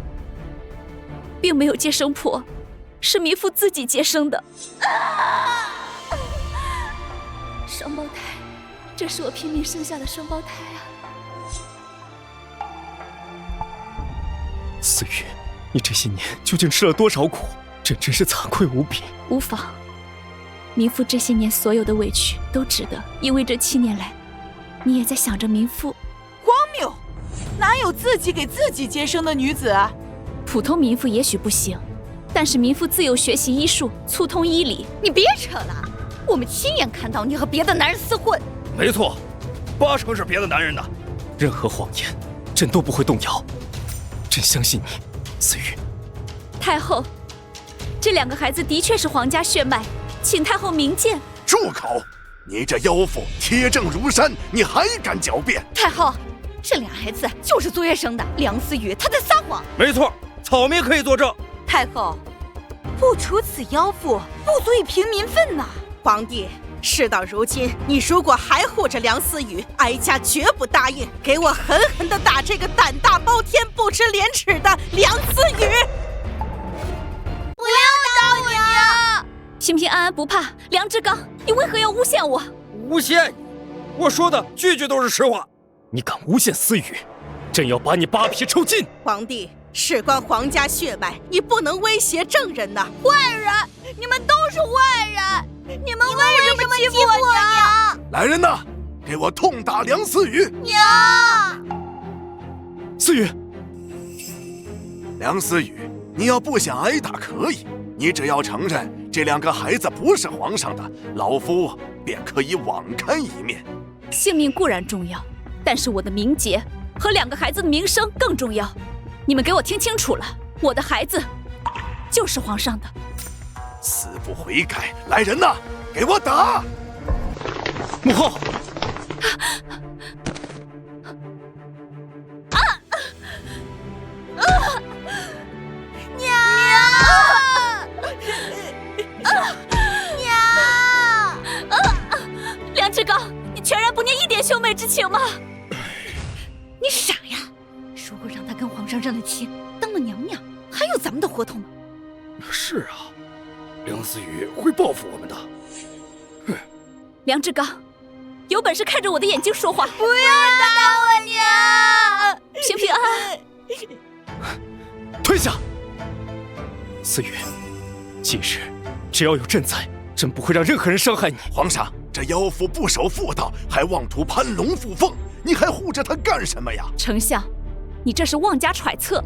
并没有接生婆，是民妇自己接生的。双胞胎这是我拼命生下的双胞胎啊！思雨，你这些年究竟吃了多少苦？朕真是惭愧无比。无妨，民妇这些年所有的委屈都值得，因为这7年来，你也在想着民妇。荒谬！哪有自己给自己接生的女子啊？普通民妇也许不行，但是民妇自幼学习医术，粗通医理。你别扯了，我们亲眼看到你和别的男人厮混。没错，80%是别的男人的。任何谎言，朕都不会动摇。朕相信你，思雨。太后，这2个孩子的确是皇家血脉，请太后明鉴。住口！你这妖妇铁证如山，你还敢狡辩？太后，这俩孩子就是昨夜生的。梁思雨她在撒谎。没错，草民可以作证。太后，不处此妖妇，不足以平民愤呐。皇帝，事到如今，你如果还护着梁思雨，哀家绝不答应。给我狠狠地打这个胆大包天、不知廉耻的梁思雨！不要打我娘！平平安安不怕。梁志刚，你为何要诬陷我？诬陷你？我说的句句都是实话。你敢诬陷思雨，朕要把你扒皮抽筋！皇帝，事关皇家血脉，你不能威胁证人呐！坏人，你们都是坏人！你们为什么欺负我娘？来人呐，给我痛打梁思雨！娘！思雨，梁思雨，你要不想挨打可以，你只要承认这2个孩子不是皇上的，老夫便可以网开一面。性命固然重要，但是我的名节和2个孩子的名声更重要。你们给我听清楚了，我的孩子就是皇上的。死不悔改！来人呐，给我打！母后，娘！梁志刚，你全然不念一点兄妹之情吗？你傻呀！如果让他跟皇上认了亲，当了娘娘，还有咱们的活头吗？是啊，梁思雨会报复我们的。哼！梁志刚，有本事看着我的眼睛说话！不要打我娘！平平安安。退下！思雨，今日只要有朕在，朕不会让任何人伤害你。皇上，这妖妇不守妇道，还妄图攀龙附凤，你还护着她干什么呀？丞相，你这是妄加揣测，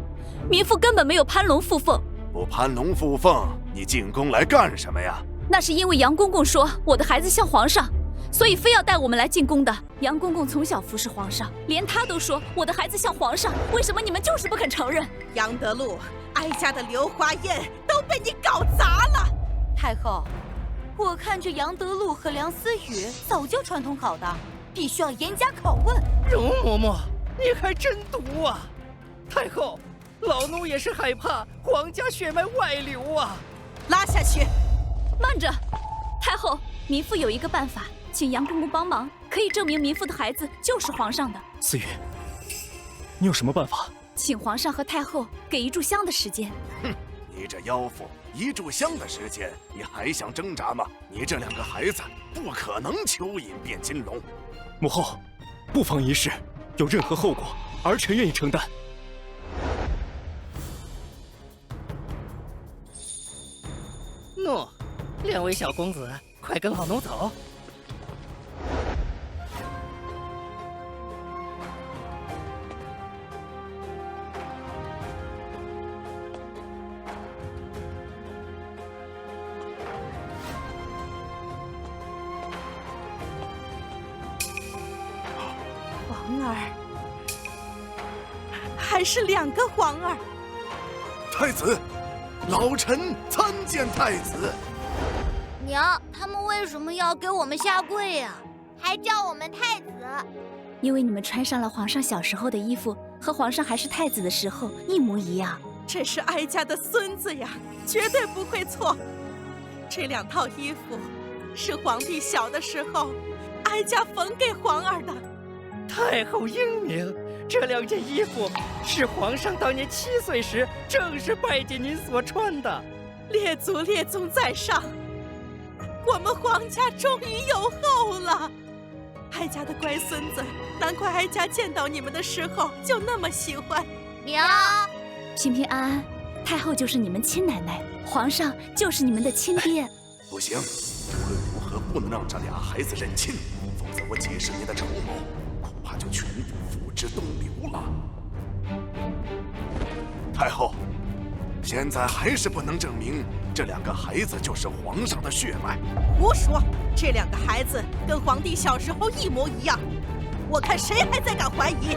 民妇根本没有攀龙附凤。不攀龙附凤，你进宫来干什么呀？那是因为杨公公说我的孩子像皇上，所以非要带我们来进宫的。杨公公从小服侍皇上，连他都说我的孩子像皇上，为什么你们就是不肯承认？杨德禄，哀家的流华宴都被你搞砸了。太后，我看这杨德禄和梁思雨早就串通好的，必须要严加拷问。容嬷嬷，你还真毒啊！太后，老奴也是害怕皇家血脉外流啊！拉下去！慢着，太后，民妇有一个办法，请杨公公帮忙，可以证明民妇的孩子就是皇上的。思雨，你有什么办法？请皇上和太后给1炷香的时间。哼，你这妖妇，1炷香的时间，你还想挣扎吗？你这2个孩子不可能蚯蚓变金龙。母后，不妨一试，有任何后果，儿臣愿意承担。诺，2位小公子，快跟老奴走。皇儿，还是2个皇儿。太子，老臣参见太子。娘，他们为什么要给我们下跪呀？还叫我们太子？因为你们穿上了皇上小时候的衣服，和皇上还是太子的时候一模一样。这是哀家的孙子呀，绝对不会错。这2套衣服是皇帝小的时候哀家缝给皇儿的。太后英明，这2件衣服是皇上当年7岁时正式拜见您所穿的。列祖列宗在上，我们皇家终于有后了。哀家的乖孙子，难怪哀家见到你们的时候就那么喜欢。娘，平平安安，太后就是你们亲奶奶，皇上就是你们的亲爹。不行，无论如何不能让这俩孩子认亲，否则我几十年的筹谋恐怕就全部付之东流了。太后，现在还是不能证明这两个孩子就是皇上的血脉。胡说！这两个孩子跟皇帝小时候一模一样，我看谁还在敢怀疑？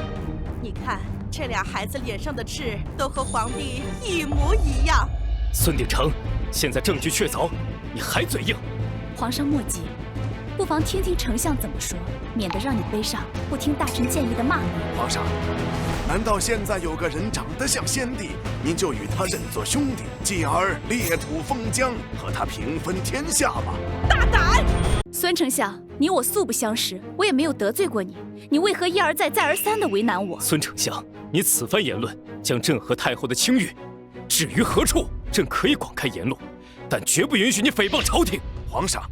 你看这俩孩子脸上的痣都和皇帝一模一样。孙鼎成，现在证据确凿，你还嘴硬？皇上莫急，不妨听听丞相怎么说，免得让你背上不听大臣建议的骂名。皇上，难道现在有个人长得像先帝，您就与他认作兄弟，继而裂土封疆，和他平分天下吗？大胆！孙丞相，你我素不相识，我也没有得罪过你，你为何一而再再而三地为难我？孙丞相，你此番言论将朕和太后的清誉置于何处？朕可以广开言路，但绝不允许你诽谤朝廷。皇上，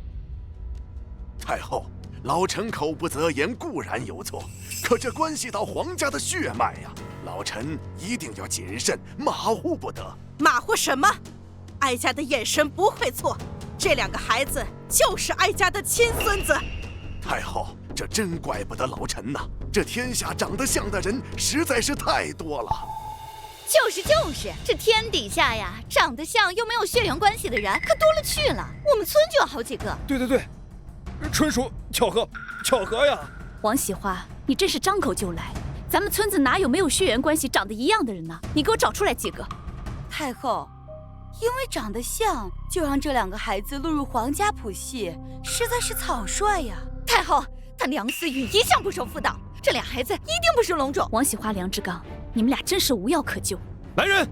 太后，老臣口不择言固然有错，可这关系到皇家的血脉呀，老臣一定要谨慎，马虎不得。马虎什么？哀家的眼神不会错，这两个孩子就是哀家的亲孙子。太后，这真怪不得老臣呐，这天下长得像的人实在是太多了。就是，这天底下呀，长得像又没有血缘关系的人可多了去了。我们村就有好几个。对，纯属巧合呀！王喜花，你真是张口就来。咱们村子哪有没有血缘关系长得一样的人呢？你给我找出来几个。太后，因为长得像，就让这两个孩子落入皇家谱系，实在是草率呀。太后，他梁思雨一向不守妇道，这俩孩子一定不是龙种。王喜花、梁志刚，你们俩真是无药可救。来人，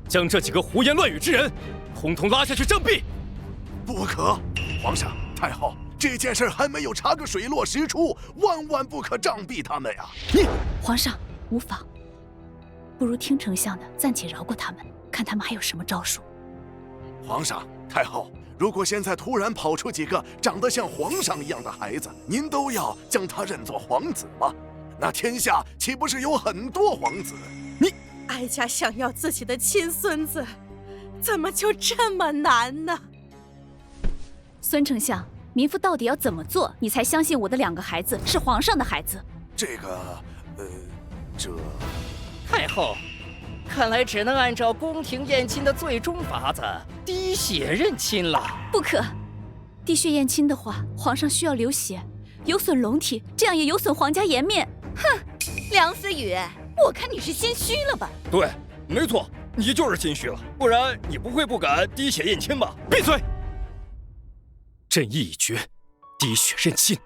将这几个胡言乱语之人，统统拉下去杖毙！不可，皇上、太后，这件事还没有查个水落石出，万万不可杖毙他们呀！皇上，无妨，不如听丞相的，暂且饶过他们，看他们还有什么招数。皇上、太后，如果现在突然跑出几个长得像皇上一样的孩子，您都要将他认作皇子吗？那天下岂不是有很多皇子？哀家想要自己的亲孙子，怎么就这么难呢？孙丞相，民妇到底要怎么做，你才相信我的两个孩子是皇上的孩子？这太后，看来只能按照宫廷验亲的最终法子，滴血认亲了。不可，滴血验亲的话，皇上需要流血，有损龙体，这样也有损皇家颜面。哼，梁思雨，我看你是心虚了吧？对，没错，你就是心虚了，不然你不会不敢滴血验亲吧？闭嘴！朕意已决，滴血认亲。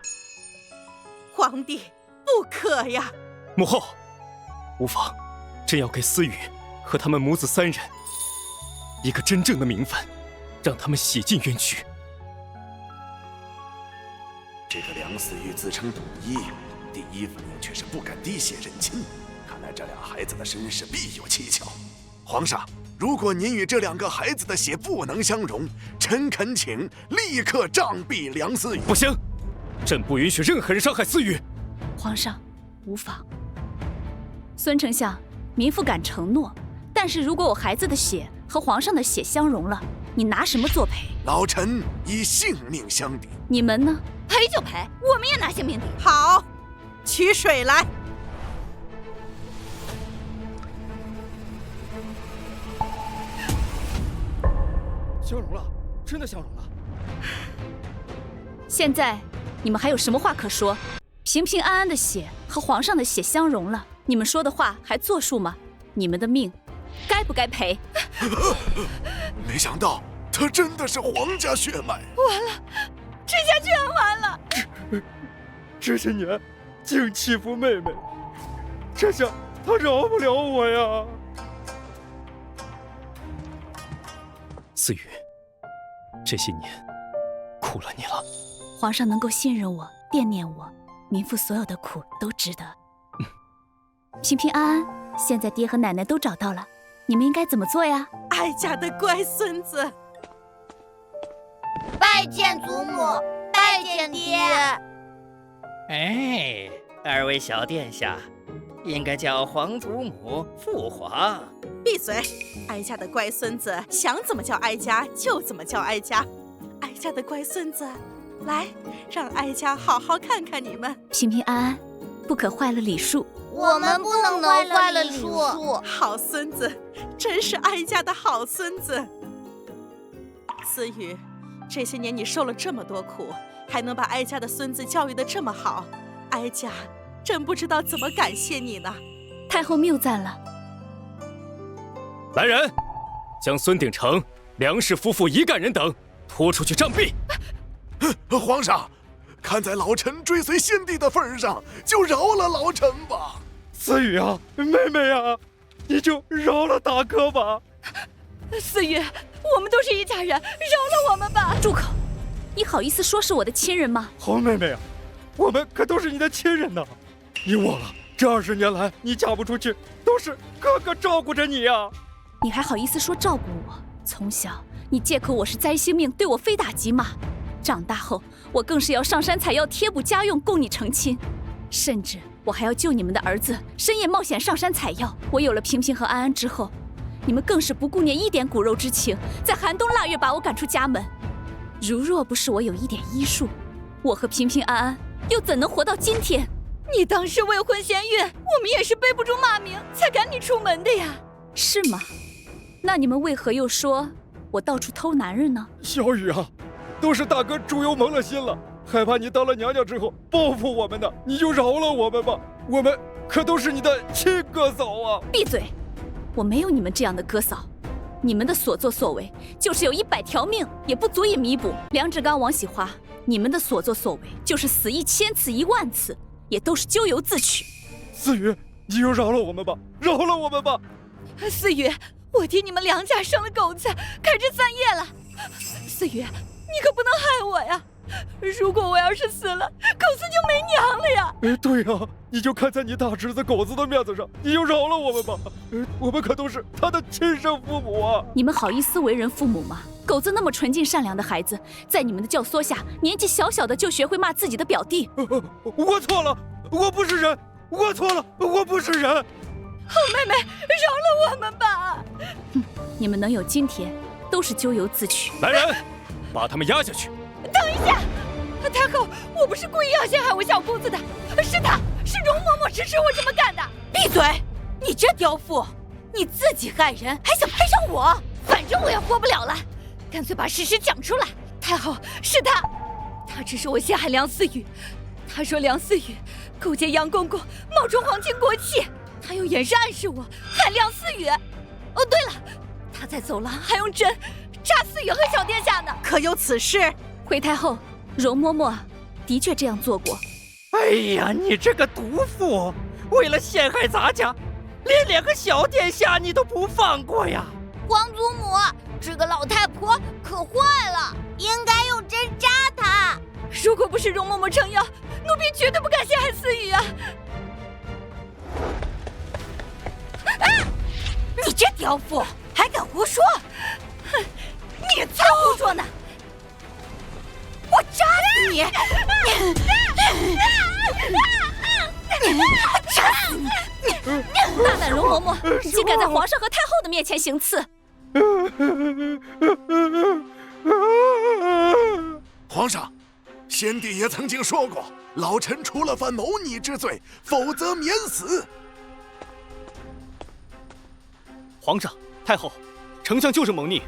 皇帝，不可呀！母后，无妨，朕要给思雨和他们母子三人一个真正的名分，让他们洗尽冤屈。这个梁思雨自称赌医，第一反应却是不敢滴血认亲，看来这俩孩子的身世必有蹊跷。皇上，如果您与这两个孩子的血不能相容，臣恳请立刻杖毙梁思雨。不行，朕不允许任何人伤害思雨。皇上，无妨。孙丞相，民妇敢承诺，但是如果我孩子的血和皇上的血相融了，你拿什么作赔？老臣以性命相抵。你们呢？赔就赔，我们也拿性命抵。好，取水来。相容了，真的相容了。现在你们还有什么话可说？平平安安的血和皇上的血相融了，你们说的话还作数吗？你们的命该不该赔？没想到他真的是皇家血脉。完了，这下全完了。这些年净欺负妹妹，这下他饶不了我呀。思雨，这些年苦了你了。皇上能够信任我、惦念我，民妇所有的苦都值得。平平安安，现在爹和奶奶都找到了，你们应该怎么做呀？哀家的乖孙子，拜见祖母，拜见爹。哎，二位小殿下，应该叫皇祖母父皇。闭嘴！哀家的乖孙子想怎么叫哀家就怎么叫哀家。哀家的乖孙子，来，让哀家好好看看你们。平平安安，不可坏了礼数。我们不能坏了礼数。好孙子，真是哀家的好孙子。思雨，这些年你受了这么多苦，还能把哀家的孙子教育得这么好，哀家真不知道怎么感谢你呢。太后谬赞了。来人，将孙鼎成、梁氏夫妇一干人等拖出去杖毙。皇上，看在老臣追随先帝的份上，就饶了老臣吧。思雨啊，妹妹啊，你就饶了大哥吧。思雨，我们都是一家人，饶了我们吧！住口！你好意思说是我的亲人吗？好妹妹啊，我们可都是你的亲人呐。你忘了，这20年来你嫁不出去，都是哥哥照顾着你呀。你还好意思说照顾我？从小你借口我是灾星命，对我非打即骂。长大后，我更是要上山采药贴补家用，供你成亲。甚至我还要救你们的儿子，深夜冒险上山采药。我有了平平和安安之后，你们更是不顾念一点骨肉之情，在寒冬腊月把我赶出家门。如若不是我有一点医术，我和平平安安又怎能活到今天？你当时未婚先孕，我们也是背不住骂名才赶你出门的呀。是吗？那你们为何又说我到处偷男人呢？小雨啊，都是大哥猪油蒙了心了，害怕你当了娘娘之后报复我们的，你就饶了我们吧，我们可都是你的亲哥嫂啊！闭嘴！我没有你们这样的哥嫂，你们的所作所为，就是有100条命也不足以弥补。梁志刚、王喜华，你们的所作所为，就是死1000次、10000次，也都是咎由自取。思雨，你就饶了我们吧，饶了我们吧！思雨，我替你们梁家生了狗子，开枝散叶了。思雨，你可不能害我呀！如果我要是死了，狗子就没娘了呀！对呀，你就看在你大侄子狗子的面子上，你就饶了我们吧。我们可都是他的亲生父母啊！你们好意思为人父母吗？狗子那么纯净善良的孩子，在你们的教唆下，年纪小小的就学会骂自己的表弟。我错了，我不是人，我错了，我不是人。好妹妹，饶了我们吧！你们能有今天，都是咎由自取。来人，把他们押下去。等一下，太后，我不是故意要陷害我小姑子的，是容嬷嬷指使我这么干的。闭嘴！你这刁妇，你自己害人，还想赔上我？反正我也活不了了，干脆把事实讲出来。太后，是他指使我陷害梁思雨。他说梁思雨勾结杨公公，冒充皇亲国戚。他又掩饰暗示我害梁思雨。哦，对了，他在走廊还用针扎思雨和小殿下呢。可有此事？回太后，容嬷嬷的确这样做过。哎呀，你这个毒妇，为了陷害咱家，连2个小殿下你都不放过呀！皇祖母，这个老太婆可坏了，应该用针扎她。如果不是容嬷嬷撑腰，奴婢绝对不敢陷害思雨啊！你这刁妇还敢胡说！哼，你才胡说呢！我扎死你！扎死你！大胆容嬷嬷，你竟敢在皇上和太后的面前行刺！皇上，先帝也曾经说过，老臣除了犯谋逆之罪，否则免死。皇上、太后，丞相就是谋逆。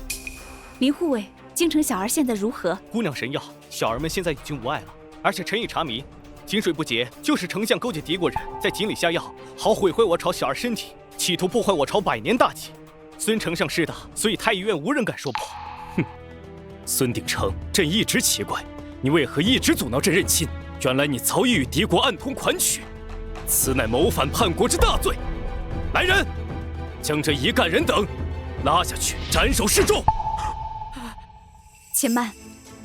林护卫，京城小儿现在如何？姑娘神药，小儿们现在已经无碍了。而且臣已查明，井水不竭就是丞相勾结敌国人，在井里下药，好毁坏我朝小儿身体，企图破坏我朝100年大计。孙丞相施的，所以太医院无人敢说不。哼，孙鼎成，朕一直奇怪，你为何一直阻挠朕认亲？原来你早已与敌国暗通款曲，此乃谋反叛国之大罪。来人！将这一干人等拉下去斩首示众。且慢，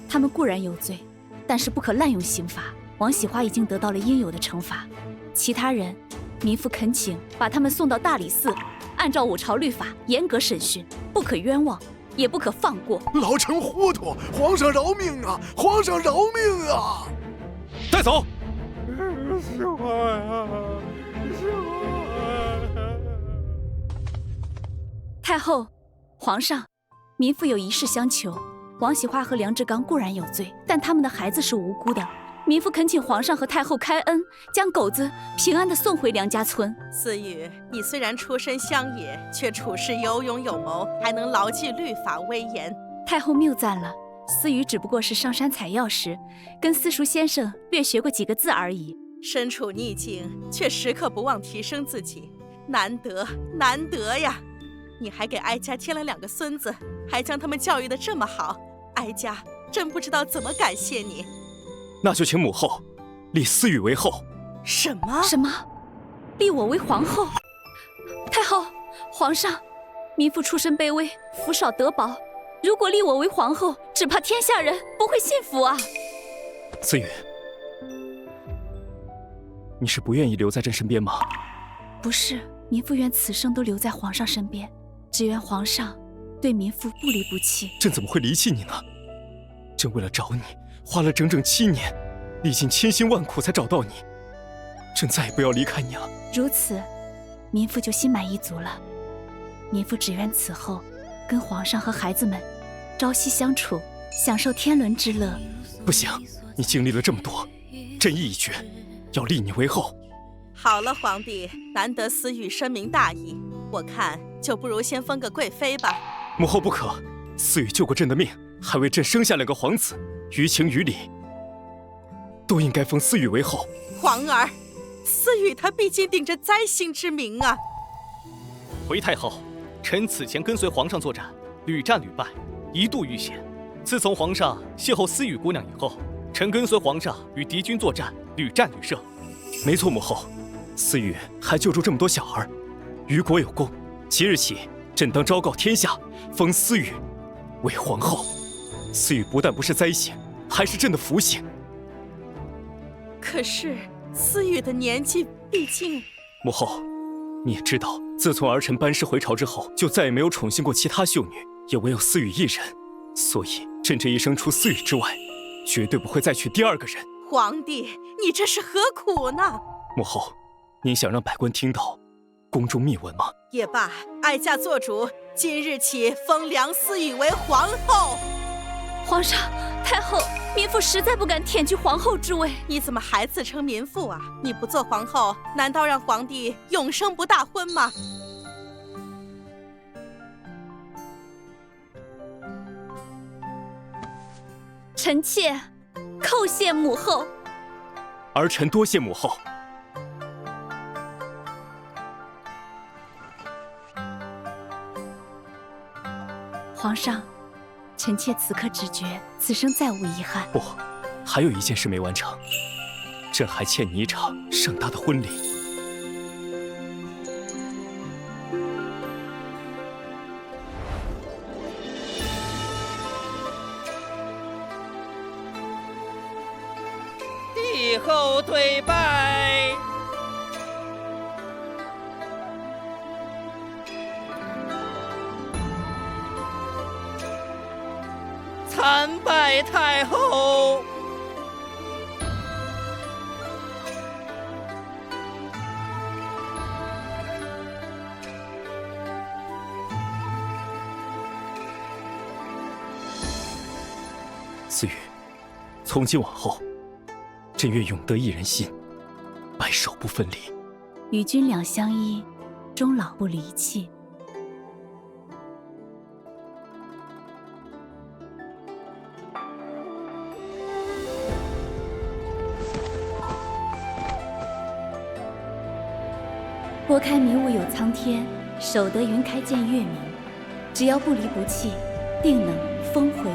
他们固然有罪，但是不可滥用刑罚。王喜华已经得到了应有的惩罚，其他人，民妇恳请把他们送到大理寺，按照5朝律法严格审讯，不可冤枉，也不可放过。老臣糊涂，皇上饶命啊！皇上饶命啊！带走。喜欢啊，喜欢。太后，皇上，民妇有一事相求。王喜花和梁志刚固然有罪，但他们的孩子是无辜的。民妇恳请皇上和太后开恩，将狗子平安地送回梁家村。思雨，你虽然出身乡野，却处事有勇有谋，还能牢记律法威严。太后谬赞了，思雨只不过是上山采药时，跟私塾先生略学过几个字而已。身处逆境，却时刻不忘提升自己，难得难得呀！你还给哀家添了2个孙子，还将他们教育得这么好，哀家真不知道怎么感谢你。那就请母后立思雨为后。什么？什么？立我为皇后？太后，皇上，民妇出身卑微，福少得薄，如果立我为皇后，只怕天下人不会信服啊！思雨，你是不愿意留在朕身边吗？不是，民妇愿此生都留在皇上身边，只愿皇上对民妇不离不弃。朕怎么会离弃你呢？朕为了找你，花了整整7年，历尽千辛万苦才找到你。朕再也不要离开你了。如此，民妇就心满意足了。民妇只愿此后跟皇上和孩子们朝夕相处，享受天伦之乐。不行，你经历了这么多，朕意已决，要立你为后。好了，皇帝，难得思雨深明大义，我看就不如先封个贵妃吧。母后不可，思雨救过朕的命，还为朕生下2个皇子，于情于理都应该封思雨为后。皇儿，思雨她毕竟顶着灾星之名啊。回太后，臣此前跟随皇上作战，屡战屡败，一度遇险。自从皇上邂逅思雨姑娘以后，臣跟随皇上与敌军作战，屡战屡胜。没错，母后，思雨还救助这么多小儿，于国有功。即日起，朕当昭告天下，封思雨为皇后。思雨不但不是灾星，还是朕的福星。可是思雨的年纪毕竟……母后，你也知道，自从儿臣班师回朝之后，就再也没有宠幸过其他秀女，也唯有思雨一人。所以，朕这一生除思雨之外，绝对不会再娶第2个人。皇帝，你这是何苦呢？母后，您想让百官听到宫中秘闻吗？也罢，哀家做主，今日起封梁思雨为皇后。皇上，太后，民妇实在不敢舔居皇后之位。你怎么还自称民妇啊？你不做皇后，难道让皇帝永生不大婚吗？臣妾叩谢母后。儿臣多谢母后。皇上，臣妾此刻只觉此生再无遗憾。不，还有一件事没完成，朕还欠你一场盛大的婚礼。帝后对拜。参拜太后。思雨，从今往后，朕愿永得一人心，白首不分离，与君两相依，终老不离弃。拨开迷雾有苍天，守得云开见月明。只要不离不弃，定能峰回